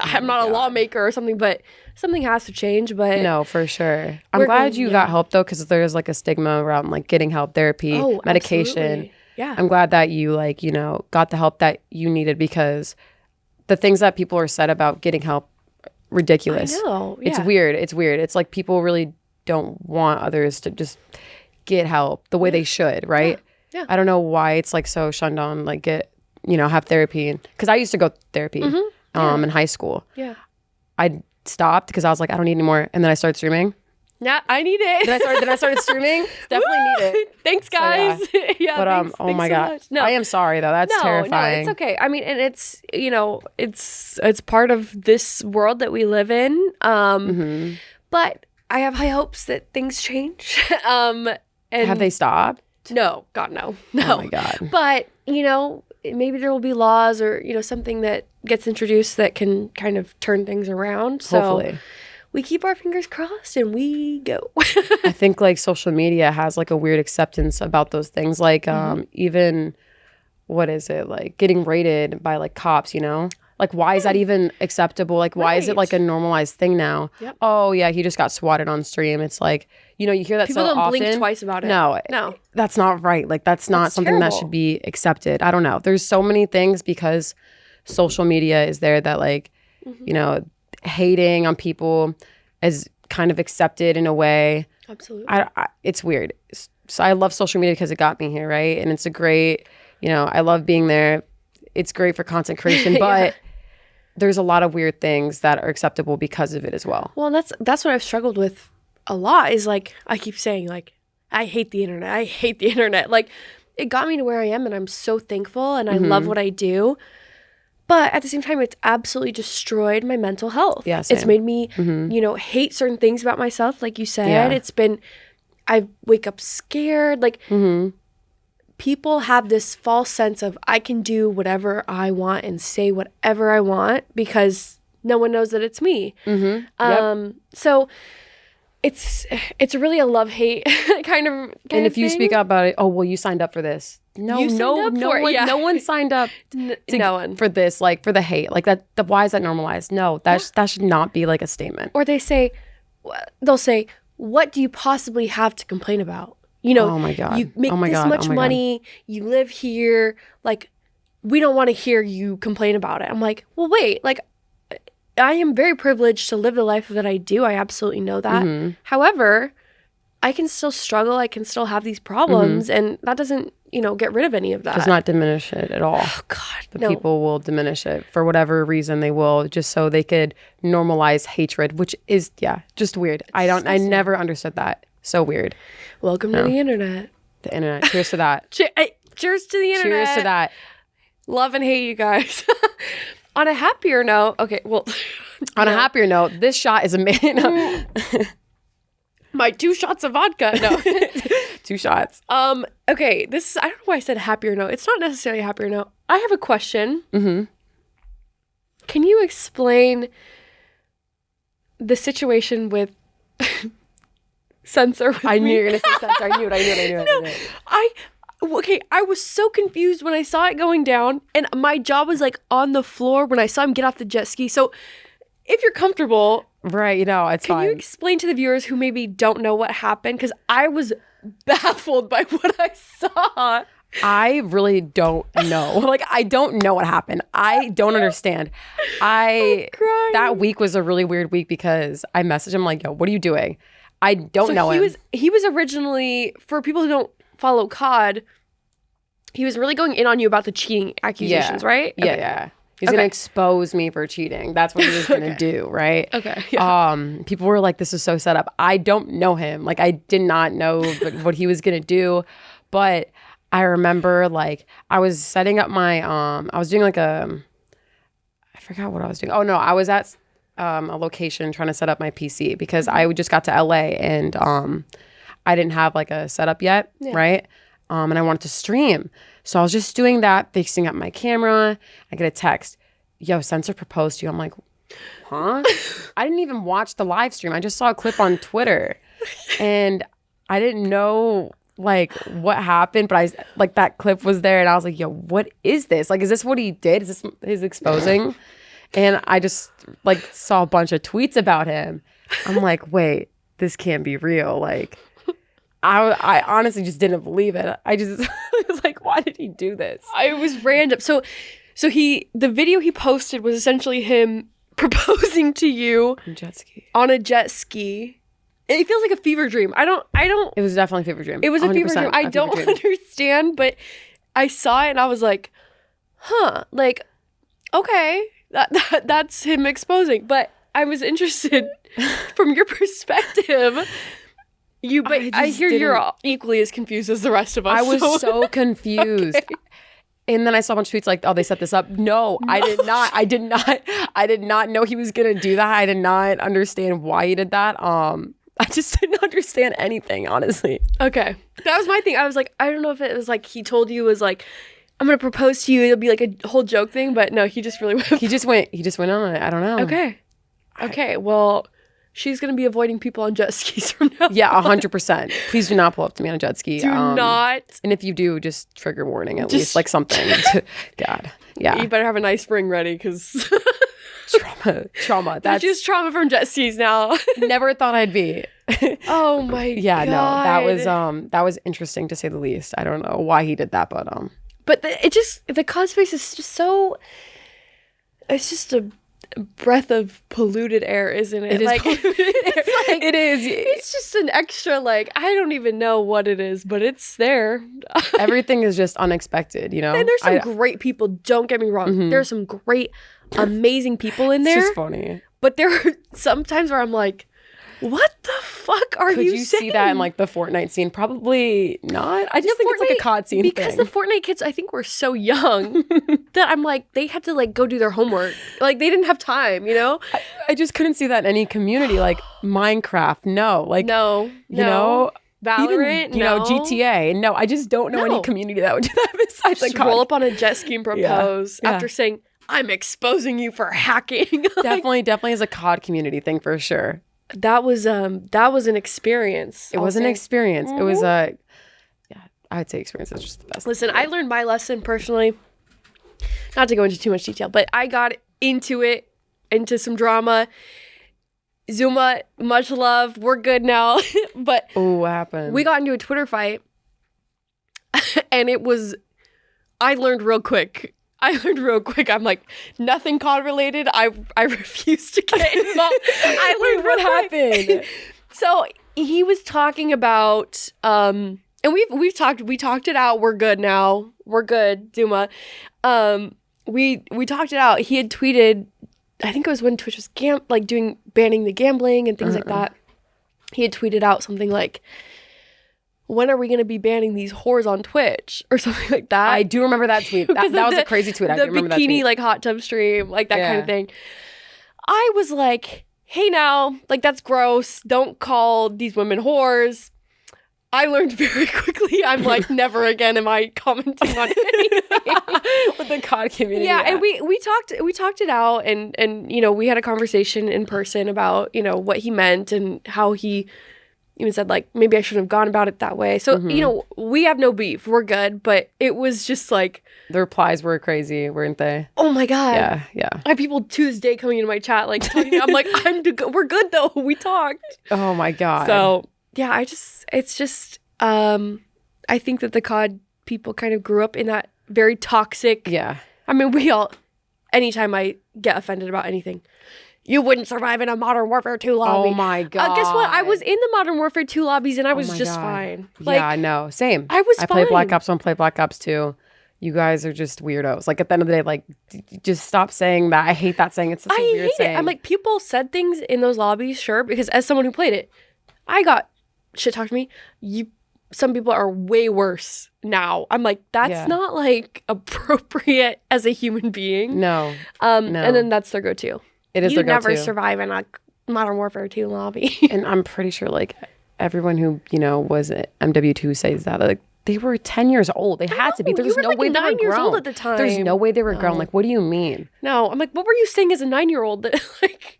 I'm not a lawmaker or something, but something has to change. But no, for sure. I'm glad you got help though, because there's like a stigma around like getting help, therapy, medication. Absolutely. Yeah, I'm glad that you got the help that you needed, because the things that people are said about getting help, ridiculous. I know. Yeah. It's weird. It's like people really don't want others to just get help the way they should, right? Yeah. I don't know why it's like so shunned on, like have therapy. Because I used to go therapy in high school. Yeah. I stopped because I was like, I don't need any more. And then I started streaming. Yeah, I need it. Then I started streaming. Definitely need it. Thanks, guys. So, yeah. But thanks, oh my so God. much. No. I am sorry though. That's terrifying. No, it's okay. I mean, and it's it's part of this world that we live in. But I have high hopes that things change. And have they stopped? No, God, no. Oh my God. But maybe there will be laws or something that gets introduced that can kind of turn things around. So hopefully. We keep our fingers crossed and we go. I think like social media has like a weird acceptance about those things. Like even, what is it? Like getting raided by like cops, Like why is that even acceptable? Like why is it like a normalized thing now? Yep. Oh yeah, he just got swatted on stream. It's like, you hear that People so don't often. blink twice about it. No, that's not right. Like that's not something that terrible. should be accepted. I don't know. There's so many things because social media is there that like, hating on people is kind of accepted in a way. Absolutely. It's weird. So I love social media because it got me here, right? And it's a great, I love being there. It's great for content creation, but there's a lot of weird things that are acceptable because of it as well. Well, and that's what I've struggled with a lot is like, I keep saying like, I hate the internet. I hate the internet. Like it got me to where I am and I'm so thankful and I love what I do. But at the same time, it's absolutely destroyed my mental health. Yeah, it's made me, hate certain things about myself. Like you said, Yeah. I wake up scared. Like people have this false sense of I can do whatever I want and say whatever I want because no one knows that it's me. So it's really a love-hate kind of and if you thing. speak up about it, oh well, you signed up for this. No one signed up for this, like for the hate, like that. Why is that normalized? No, that should not be like a statement. Or they'll say, "What do you possibly have to complain about?" Oh my God. You make this much money. You live here. Like, we don't want to hear you complain about it. I'm like, well, wait. Like, I am very privileged to live the life that I do. I absolutely know that. However, I can still struggle. I can still have these problems, and that doesn't, get rid of any of that. Does not diminish it at all. Oh God, But people will diminish it for whatever reason they will, just so they could normalize hatred, which is just weird. I never understood that. So weird. Welcome to the internet. The internet. Cheers to that. Cheers to the internet. Cheers to that. Love and hate you guys. On a happier note, okay, well. On a happier note, this shot is amazing. My 2 shots of vodka. No. 2 shots. Okay, this is, I don't know why I said happier note. It's not necessarily a happier note. I have a question. Mm-hmm. Can you explain the situation with Censor? I knew you were going to say Censor. I knew it. Okay, I was so confused when I saw it going down, and my jaw was like on the floor when I saw him get off the jet ski. So if you're comfortable, right, it's can fine. you explain to the viewers who maybe don't know what happened? Because I was baffled by what I saw. I really don't know. Like, I don't know what happened. I don't understand. I'm crying. That week was a really weird week because I messaged him like, yo, what are you doing? I don't know him. He was originally, for people who don't follow COD, he was really going in on you about the cheating accusations, right? Yeah, Okay. yeah. He's going to expose me for cheating. That's what he was going to do, right? Okay. Yeah. People were like, this is so set up. I don't know him. Like, I did not know what he was going to do. But I remember, like, I was setting up my, I was doing like I forgot what I was doing. Oh, no, I was at a location trying to set up my PC because I just got to LA and I didn't have like a setup yet, right? And I wanted to stream. So I was just doing that, fixing up my camera. I get a text, yo, Censor proposed to you. I'm like, huh? I didn't even watch the live stream. I just saw a clip on Twitter. And I didn't know like what happened, but like that clip was there and I was like, yo, what is this? Like, is this what he did? Is this his exposing? And I just like saw a bunch of tweets about him. I'm like, wait, this can't be real. Like, I honestly just didn't believe it. I was like, why did he do this? It was random. So the video he posted was essentially him proposing to you on a jet ski. It feels like a fever dream. I don't. It was definitely a fever dream. It was a fever dream. I don't understand, but I saw it and I was like, huh, like, okay, that's him exposing. But I was interested from your perspective. I hear you're equally as confused as the rest of us. I was so confused. Okay. And then I saw a bunch of tweets like, oh, they set this up. No, I did not. I did not know he was going to do that. I did not understand why he did that. I just didn't understand anything, honestly. Okay. That was my thing. I was like, I don't know if it was like he told you was like, I'm going to propose to you. It'll be like a whole joke thing. But no, he just really went. He just went on it. I don't know. Okay. Well, she's going to be avoiding people on jet skis from now on. Yeah, 100%. Please do not pull up to me on a jet ski. Do not. And if you do, just trigger warning at least, like something. God. Yeah. You better have a nice ring ready because... Trauma. That's just trauma from jet skis now. Never thought I'd be. Oh my God. Yeah, no, that was interesting to say the least. I don't know why he did that, but the COD space is just so... It's just a breath of polluted air, isn't it? It is like, polluted air. Like, it is. It's just an extra, like, I don't even know what it is, but it's there. Everything is just unexpected, you know? And there's some great people, don't get me wrong. Mm-hmm. There's some great, amazing people in there. It's just funny. But there are some times where I'm like, what the fuck are Could you you saying? see that in like the Fortnite scene? Probably not. I just think it's like a COD scene because the Fortnite kids, I think, were so young that I'm like, they had to like go do their homework. Like they didn't have time, you know? I just couldn't see that in any community. Like Minecraft, no. Like no. You know? Valorant, even, you know, GTA. No, I just don't know any community that would do that besides just like roll up on a jet ski and propose Yeah. after saying, I'm exposing you for hacking. Definitely is a COD community thing for sure. That was an experience. It was an experience. Mm-hmm. It was I'd say experience is just the best. Listen, I learned my lesson personally. Not to go into too much detail, but I got into some drama. Zuma, much love. We're good now. But what happened? We got into a Twitter fight, and I learned real quick. I'm like, nothing COD related. I refuse to get involved. I learned what happened. So he was talking about, and we talked it out. We're good now. We're good, Zuma. We talked it out. He had tweeted, I think it was when Twitch was banning the gambling and things like that. He had tweeted out something like, when are we going to be banning these whores on Twitch or something like that? I do remember that tweet. That was a crazy tweet. I do remember that tweet. The bikini like hot tub stream, like that kind of thing. I was like, hey now, like that's gross. Don't call these women whores. I learned very quickly. I'm like, never again am I commenting on anything with the COD community. Yeah, and we talked it out, and you know, we had a conversation in person about, you know, what he meant and how he even said like maybe I shouldn't have gone about it that way. So you know, we have no beef. We're good, but it was just like the replies were crazy, weren't they? Oh my god. Yeah. I have people to this day coming into my chat like telling me, I'm like, we're good though. We talked. Oh my god. So yeah, it's just, I think that the COD people kind of grew up in that very toxic. Yeah. I mean, anytime I get offended about anything, you wouldn't survive in a Modern Warfare 2 lobby. Oh my god. Guess what? I was in the Modern Warfare 2 lobbies and I was just fine. Like, yeah, no, same. I was fine. I play Black Ops 1, play Black Ops 2. You guys are just weirdos. Like, at the end of the day, like, just stop saying that. I hate that saying. It's such a weird saying. I'm like, people said things in those lobbies, sure, because as someone who played it, I got shit talked to me. Some people are way worse now. I'm like, that's not like appropriate as a human being. No. And then that's their go-to. It is their go-to. You never survive in a Modern Warfare 2 lobby. And I'm pretty sure like everyone who, you know, was at MW2 says that, like, they were 10 years old. They had to be. There was no way they were 9 years grown. old at the time. There's no way they were grown. Like, what do you mean? No, I'm like, what were you saying as a 9-year-old? That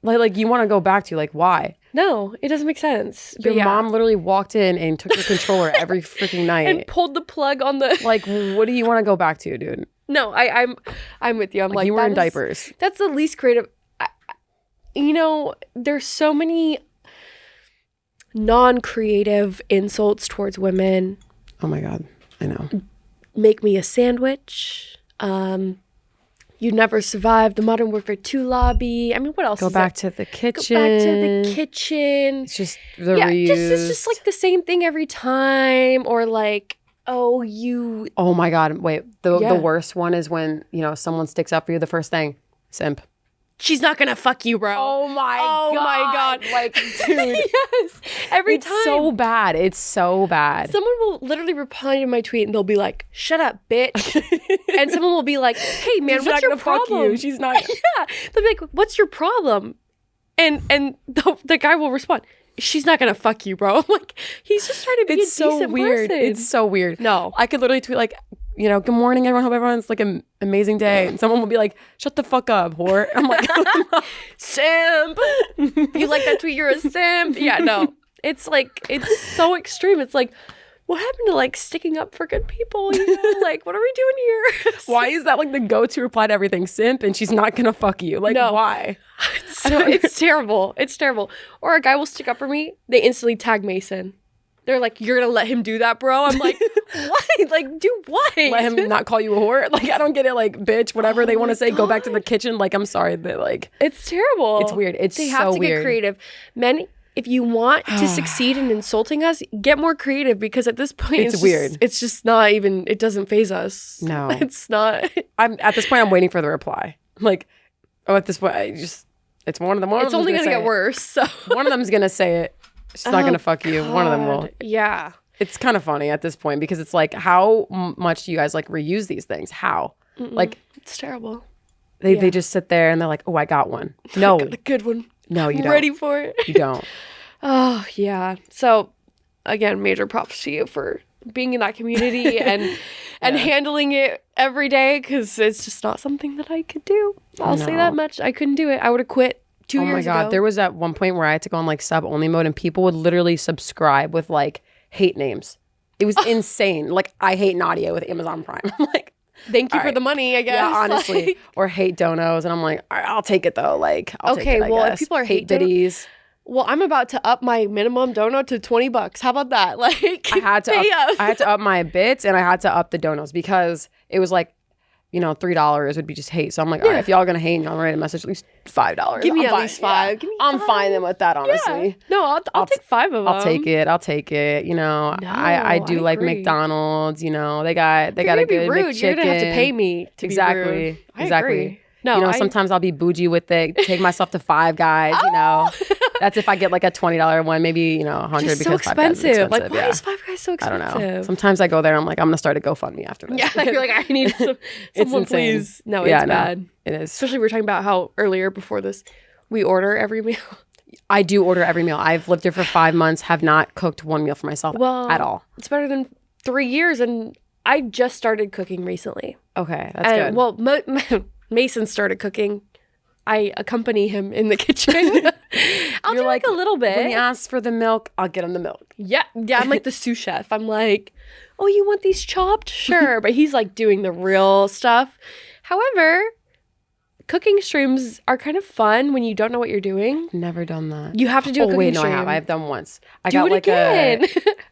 like you want to go back to? Like, why? No, it doesn't make sense. Your mom literally walked in and took your controller every freaking night and pulled the plug on the. Like, what do you want to go back to, dude? No, I'm with you. I'm like you were in diapers. That's the least creative. You know, there's so many non-creative insults towards women. Oh my god. I know. Make me a sandwich. You never survived the Modern Warfare 2 lobby. I mean, what else? Go back to the kitchen. Go back to the kitchen. It's just the reuse. It's just like the same thing every time. Or like, oh, you. Oh my god! Wait, the worst one is when, you know, someone sticks up for you. The first thing, simp. She's not gonna fuck you, bro. Oh my god! Like, dude, yes. Every time. It's so bad. It's so bad. Someone will literally reply to my tweet and they'll be like, "Shut up, bitch," and someone will be like, "Hey, man, what's your problem?" Fuck you. She's not. Yeah, they'll be like, "What's your problem?" And the guy will respond, "She's not gonna fuck you, bro." I'm like, he's just trying to be a decent weird. person. It's so weird. No, I could literally tweet like, you know, good morning, everyone. Hope everyone's like an amazing day. And someone will be like, shut the fuck up, whore. I'm like, simp. You like that tweet? You're a simp. Yeah, no. It's like, it's so extreme. It's like, what happened to like sticking up for good people? You know, like, what are we doing here? Why is that like the go-to reply to everything? Simp, and she's not gonna fuck you. Like, no. Why? It's terrible. It's terrible. Or a guy will stick up for me. They instantly tag Mason. They're like, you're gonna let him do that, bro? I'm like, what? Like, do what? Let him not call you a whore? Like, I don't get it. Like, bitch, whatever they want to say, go back to the kitchen. Like, I'm sorry, but like, it's terrible. It's weird. It's they so have to weird. Get creative. Men, if you want to succeed in insulting us, get more creative, because at this point, it's weird. It's just not even. It doesn't faze us. No, it's not. I'm at this point. I'm waiting for the reply. Like, at this point, it's one of them. It's only gonna get worse. So one of them's gonna say it. She's not gonna fuck you. God. One of them will. Yeah. It's kind of funny at this point, because it's like, how much do you guys like reuse these things? How? Like, it's terrible. They just sit there and they're like, oh, I got one. No, I got a good one. No, you I'm don't. ready for it. You don't. Oh yeah. So again, major props to you for being in that community and handling it every day, because it's just not something that I could do. I'll say that much. I couldn't do it. I would have quit 2 years ago. Oh my god, there was at one point where I had to go on like sub only mode, and people would literally subscribe with like hate names. It was insane. Like, I hate Nadia with Amazon Prime. I'm like, thank you for the money, I guess. Yeah, honestly. Like, or hate donos, and I'm like, all right, I'll take it though. Like, I'll take it, I well, guess. if people are hate biddies. Well, I'm about to up my minimum dono to $20. How about that? Like, I had to up my bits, and I had to up the donos, because it was like, you know, $3 would be just hate. So I'm like, all right, if y'all gonna hate, y'all write a message, at least $5. Give me at least $5. Yeah. Give me I'm fine then with that, honestly. Yeah. No, I'll take 5 of them. I'll take it. You know, No, I do like agree. McDonald's. You know, they got a good rude. McChicken. You're gonna have to pay me to be rude. I Exactly. agree. No, you know, sometimes I'll be bougie with it. Take myself to Five Guys. You know, That's if I get like a $20 one, maybe, $100 Just because so Five Guys is expensive. Like, expensive. why Yeah. is Five Guys so I don't expensive? know. Sometimes I go there and I'm like, I'm going to start a GoFundMe after this. Yeah, you're like, I need someone insane. please. No, Yeah, it's no, bad. it is. Especially we were talking about how earlier before this, we order every meal. I do order every meal. I've lived here for 5 months, have not cooked one meal for myself at all. It's better than 3 years, and I just started cooking recently. Okay, that's good. Well, Mason started cooking. I accompany him in the kitchen. I'll do like a little bit. When he asks for the milk, I'll get him the milk. Yeah, I'm like the sous chef. I'm like, oh, you want these chopped? Sure. But he's like doing the real stuff. However, cooking streams are kind of fun when you don't know what you're doing. Never done that. You have to do a cooking stream. I have. I have done once. I Do got it like again.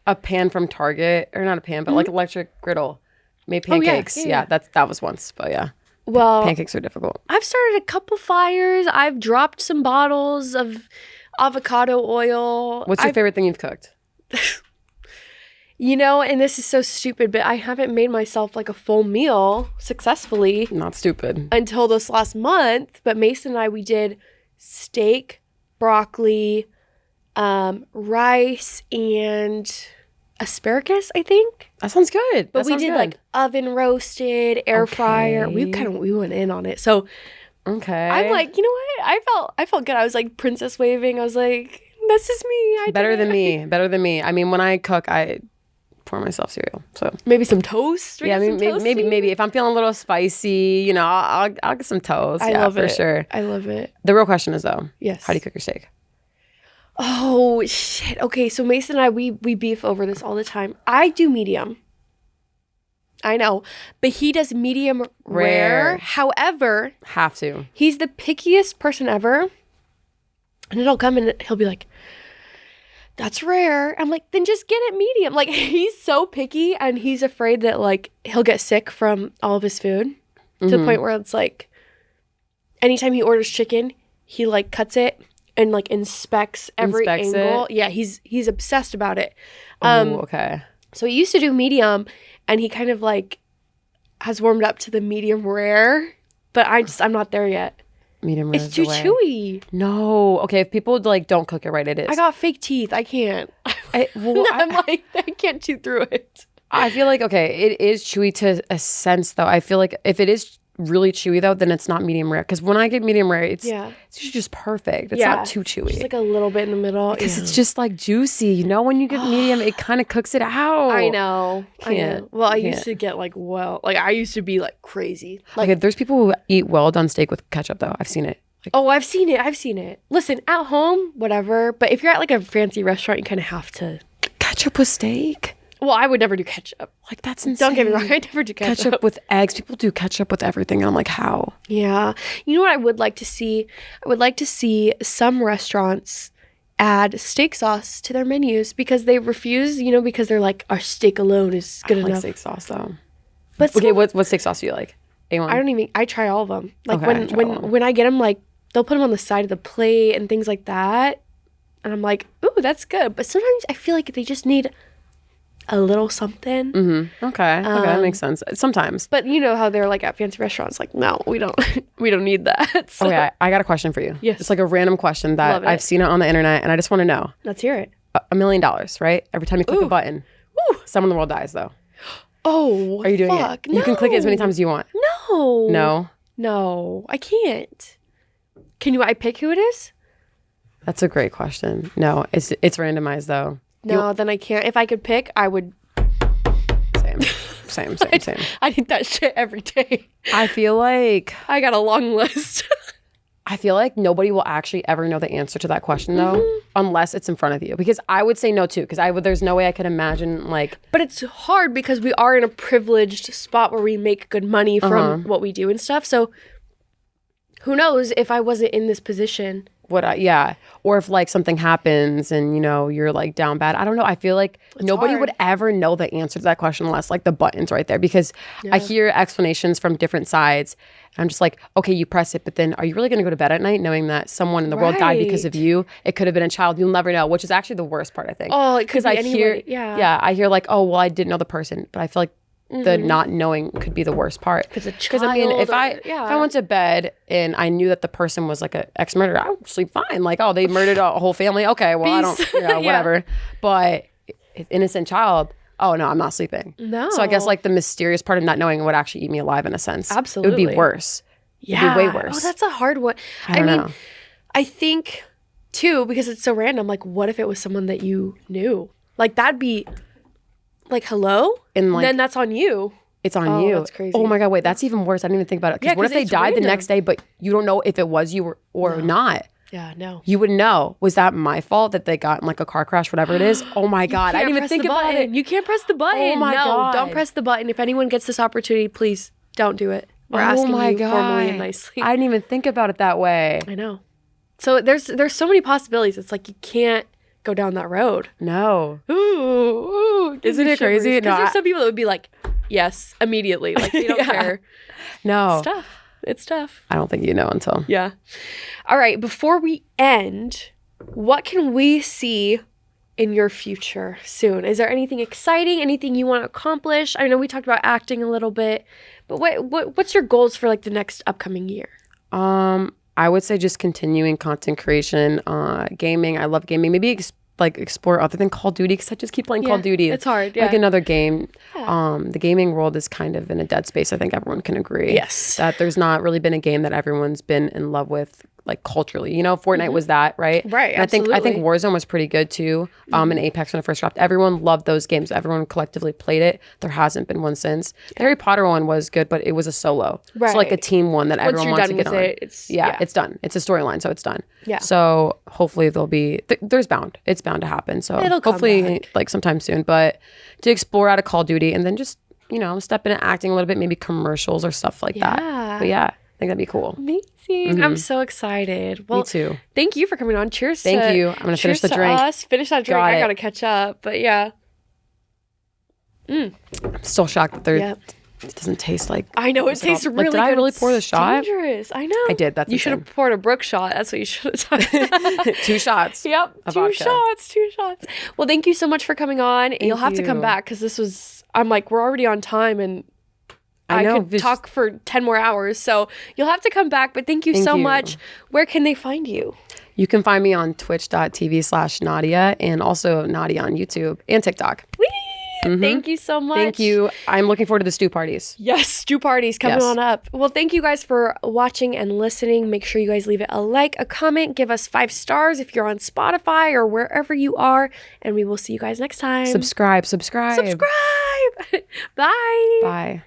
a pan from Target, or not a pan, but like electric griddle. Made Oh, yeah. pancakes. Yeah. That was once, but yeah. Well, Pancakes are difficult. I've started a couple fires. I've dropped some bottles of avocado oil. What's your favorite thing you've cooked? And this is so stupid, but I haven't made myself like a full meal successfully Not stupid. until this last month. But Mason and I, we did steak, broccoli, rice, and asparagus, I think. That sounds good. But we did like oven roasted, air fryer. We went in on it. So okay. I'm like, you know what? I felt good. I was like princess waving. I was like, this is me. Better than me. I mean, when I cook, I pour myself cereal. So Maybe some toast. yeah, I mean, maybe if I'm feeling a little spicy, I'll get some toast. I yeah, love for it. sure. I love it. The real question is though, Yes. how do you cook your steak? Oh shit. Okay, so Mason and I we beef over this all the time. I do medium. I know, but he does medium rare. Rare. However, Have to. he's the pickiest person ever. And it'll come and he'll be like, that's rare. I'm like, then just get it medium. Like, he's so picky and he's afraid that like he'll get sick from all of his food to the point where it's like anytime he orders chicken, he like cuts it and like inspects every angle. it? Yeah, he's obsessed about it. Oh, okay. So he used to do medium and he kind of like has warmed up to the medium rare, but I'm not there yet. Medium rare. It's too chewy. No. Okay, if people like don't cook it right, it is. I got fake teeth. I can't. I'm like, I can't chew through it. I feel like, okay, it is chewy to a sense, though. I feel like if it is really chewy, though, then it's not medium rare. Because when I get medium rare, it's usually just perfect. It's not too chewy. Just like a little bit in the middle. Because it's just like juicy. When you get medium, it kind of cooks it out. I know. Can't. Well, I used to get like I used to be like crazy. Like, Okay, there's people who eat well done steak with ketchup, though. I've seen it. Like, oh, I've seen it. Listen, at home, whatever. But if you're at like a fancy restaurant, you kind of have to. ketchup with steak? Well, I would never do ketchup. Like, that's insane. Don't get me wrong. I never do ketchup. Ketchup with eggs. People do ketchup with everything. And I'm like, how? Yeah. You know what I would like to see? I would like to see some restaurants add steak sauce to their menus because they refuse, because they're like, our steak alone is good I enough. like steak sauce, though. But Okay, still, what steak sauce do you like? A1? I try all of them. Like Okay, when I get them, like they'll put them on the side of the plate and things like that. And I'm like, ooh, that's good. But sometimes I feel like they just need a little something. Mm-hmm. Okay, that makes sense. Sometimes. But you know how they're like at fancy restaurants, like, no, we don't need that. So Okay, I got a question for you. Yes. It's like a random question that Love it. I've seen it on the internet, and I just want to know. let's hear it. $1 million, right? Every time you click a button, someone in the world dies, though. Oh, Are you doing fuck. it? You can click it as many times as you want. No. No? No, I can't. Can I pick who it is? That's a great question. No, it's randomized, though. No, then I can't. If I could pick, I would. Same. I think that shit every day. I feel like I got a long list. nobody will actually ever know the answer to that question, though, unless it's in front of you. Because I would say no, too. Because there's no way I could imagine, like... But it's hard because we are in a privileged spot where we make good money from what we do and stuff. So who knows if I wasn't in this position. Or if like something happens and you're like down bad. I don't know. I feel like nobody hard. would ever know the answer to that question unless like the button's right there, because I hear explanations from different sides. And I'm just like, okay, you press it, but then are you really going to go to bed at night knowing that someone in the world died because of you? It could have been a child. You'll never know, which is actually the worst part, I think. Oh, it could be I anybody. hear, I hear like, oh, well, I didn't know the person, but I feel like the not knowing could be the worst part. If it's a Because I mean, if I child, went to bed and I knew that the person was like an ex-murderer, I would sleep fine. Like, oh, they murdered a whole family. Okay, well, I don't, Peace. you know, whatever. But innocent child, oh no, I'm not sleeping. No. So I guess like the mysterious part of not knowing would actually eat me alive in a sense. It would Absolutely. be worse. Yeah. It'd be way worse. Oh, that's a hard one. I don't mean, know. I think too, because it's so random, like what if it was someone that you knew? Like that'd be like, hello? And like, then that's on you. it's on Oh, you. that's crazy. Oh my God, wait, that's even worse. I didn't even think about it. Because Yeah, what if 'cause they it's died the random. next day, but you don't know if it was you or not? Yeah, no. You would know. Was that my fault that they got in like a car crash, whatever it is? Oh my God, I didn't even think about it. You can't press the button. Oh my no, God. don't press the button. If anyone gets this opportunity, please don't do it. We're Oh asking my you God. formally and nicely. I didn't even think about it that way. I know. So there's so many possibilities. It's like you can't go down that road. No. Ooh, Isn't it crazy? Because No, there's some people that would be like, yes, immediately. Like they don't Yeah. care. No. It's tough. It's tough. I don't think you know until. Yeah. All right. Before we end, what can we see in your future soon? Is there anything exciting? Anything you want to accomplish? I know we talked about acting a little bit, but what's your goals for like the next upcoming year? I would say just continuing content creation, gaming. I love gaming. Maybe explore other than Call of Duty because I just keep playing Call of Duty. It's hard. Like Yeah. another game. The gaming world is kind of in a dead space. I think everyone can agree. Yes. That there's not really been a game that everyone's been in love with, like culturally. You know, Fortnite was that, right? Right, And I think absolutely. Warzone was pretty good too. And Apex when it first dropped. Everyone loved those games. Everyone collectively played it. There hasn't been one since. The Harry Potter one was good, but it was a solo. So like a Right. team one that Once everyone you're wants done to get with on. it, It's done. It's a storyline, so it's done. Yeah. So hopefully there'll be it's bound to happen. So It'll come hopefully back. like sometime soon. But to explore out of Call of Duty and then just, you know, step into acting a little bit, maybe commercials or stuff like Yeah. that. But yeah, I think that'd be cool. Amazing. I'm so excited. Well, Me too. thank you for coming on. Cheers. Thank to- you. I'm gonna finish cheers the to drink. Us. Finish that drink. Got I it. gotta catch up. But yeah. I'm still shocked that Yep. it doesn't taste like I know it what's tastes called- really like, did I good. really It's pour the shot? Dangerous. I know. I did. That's you should have insane. poured a Brook shot. That's what you should have done. 2 shots. Yep. of Two vodka. shots. 2 shots. Well, thank you so much for coming on. You'll have to come you. back because this was. I'm like, we're already on time and. I know, could just- talk for 10 more hours. So you'll have to come back. But thank you so you. much. Where can they find you? You can find me on twitch.tv/Nadia and also Nadia on YouTube and TikTok. Whee! Thank you so much. Thank you. I'm looking forward to the stew parties. Yes, stew parties coming Yes. on up. Well, thank you guys for watching and listening. Make sure you guys leave it a like, a comment, give us 5 stars if you're on Spotify or wherever you are. And we will see you guys next time. Subscribe. Subscribe. Bye. Bye.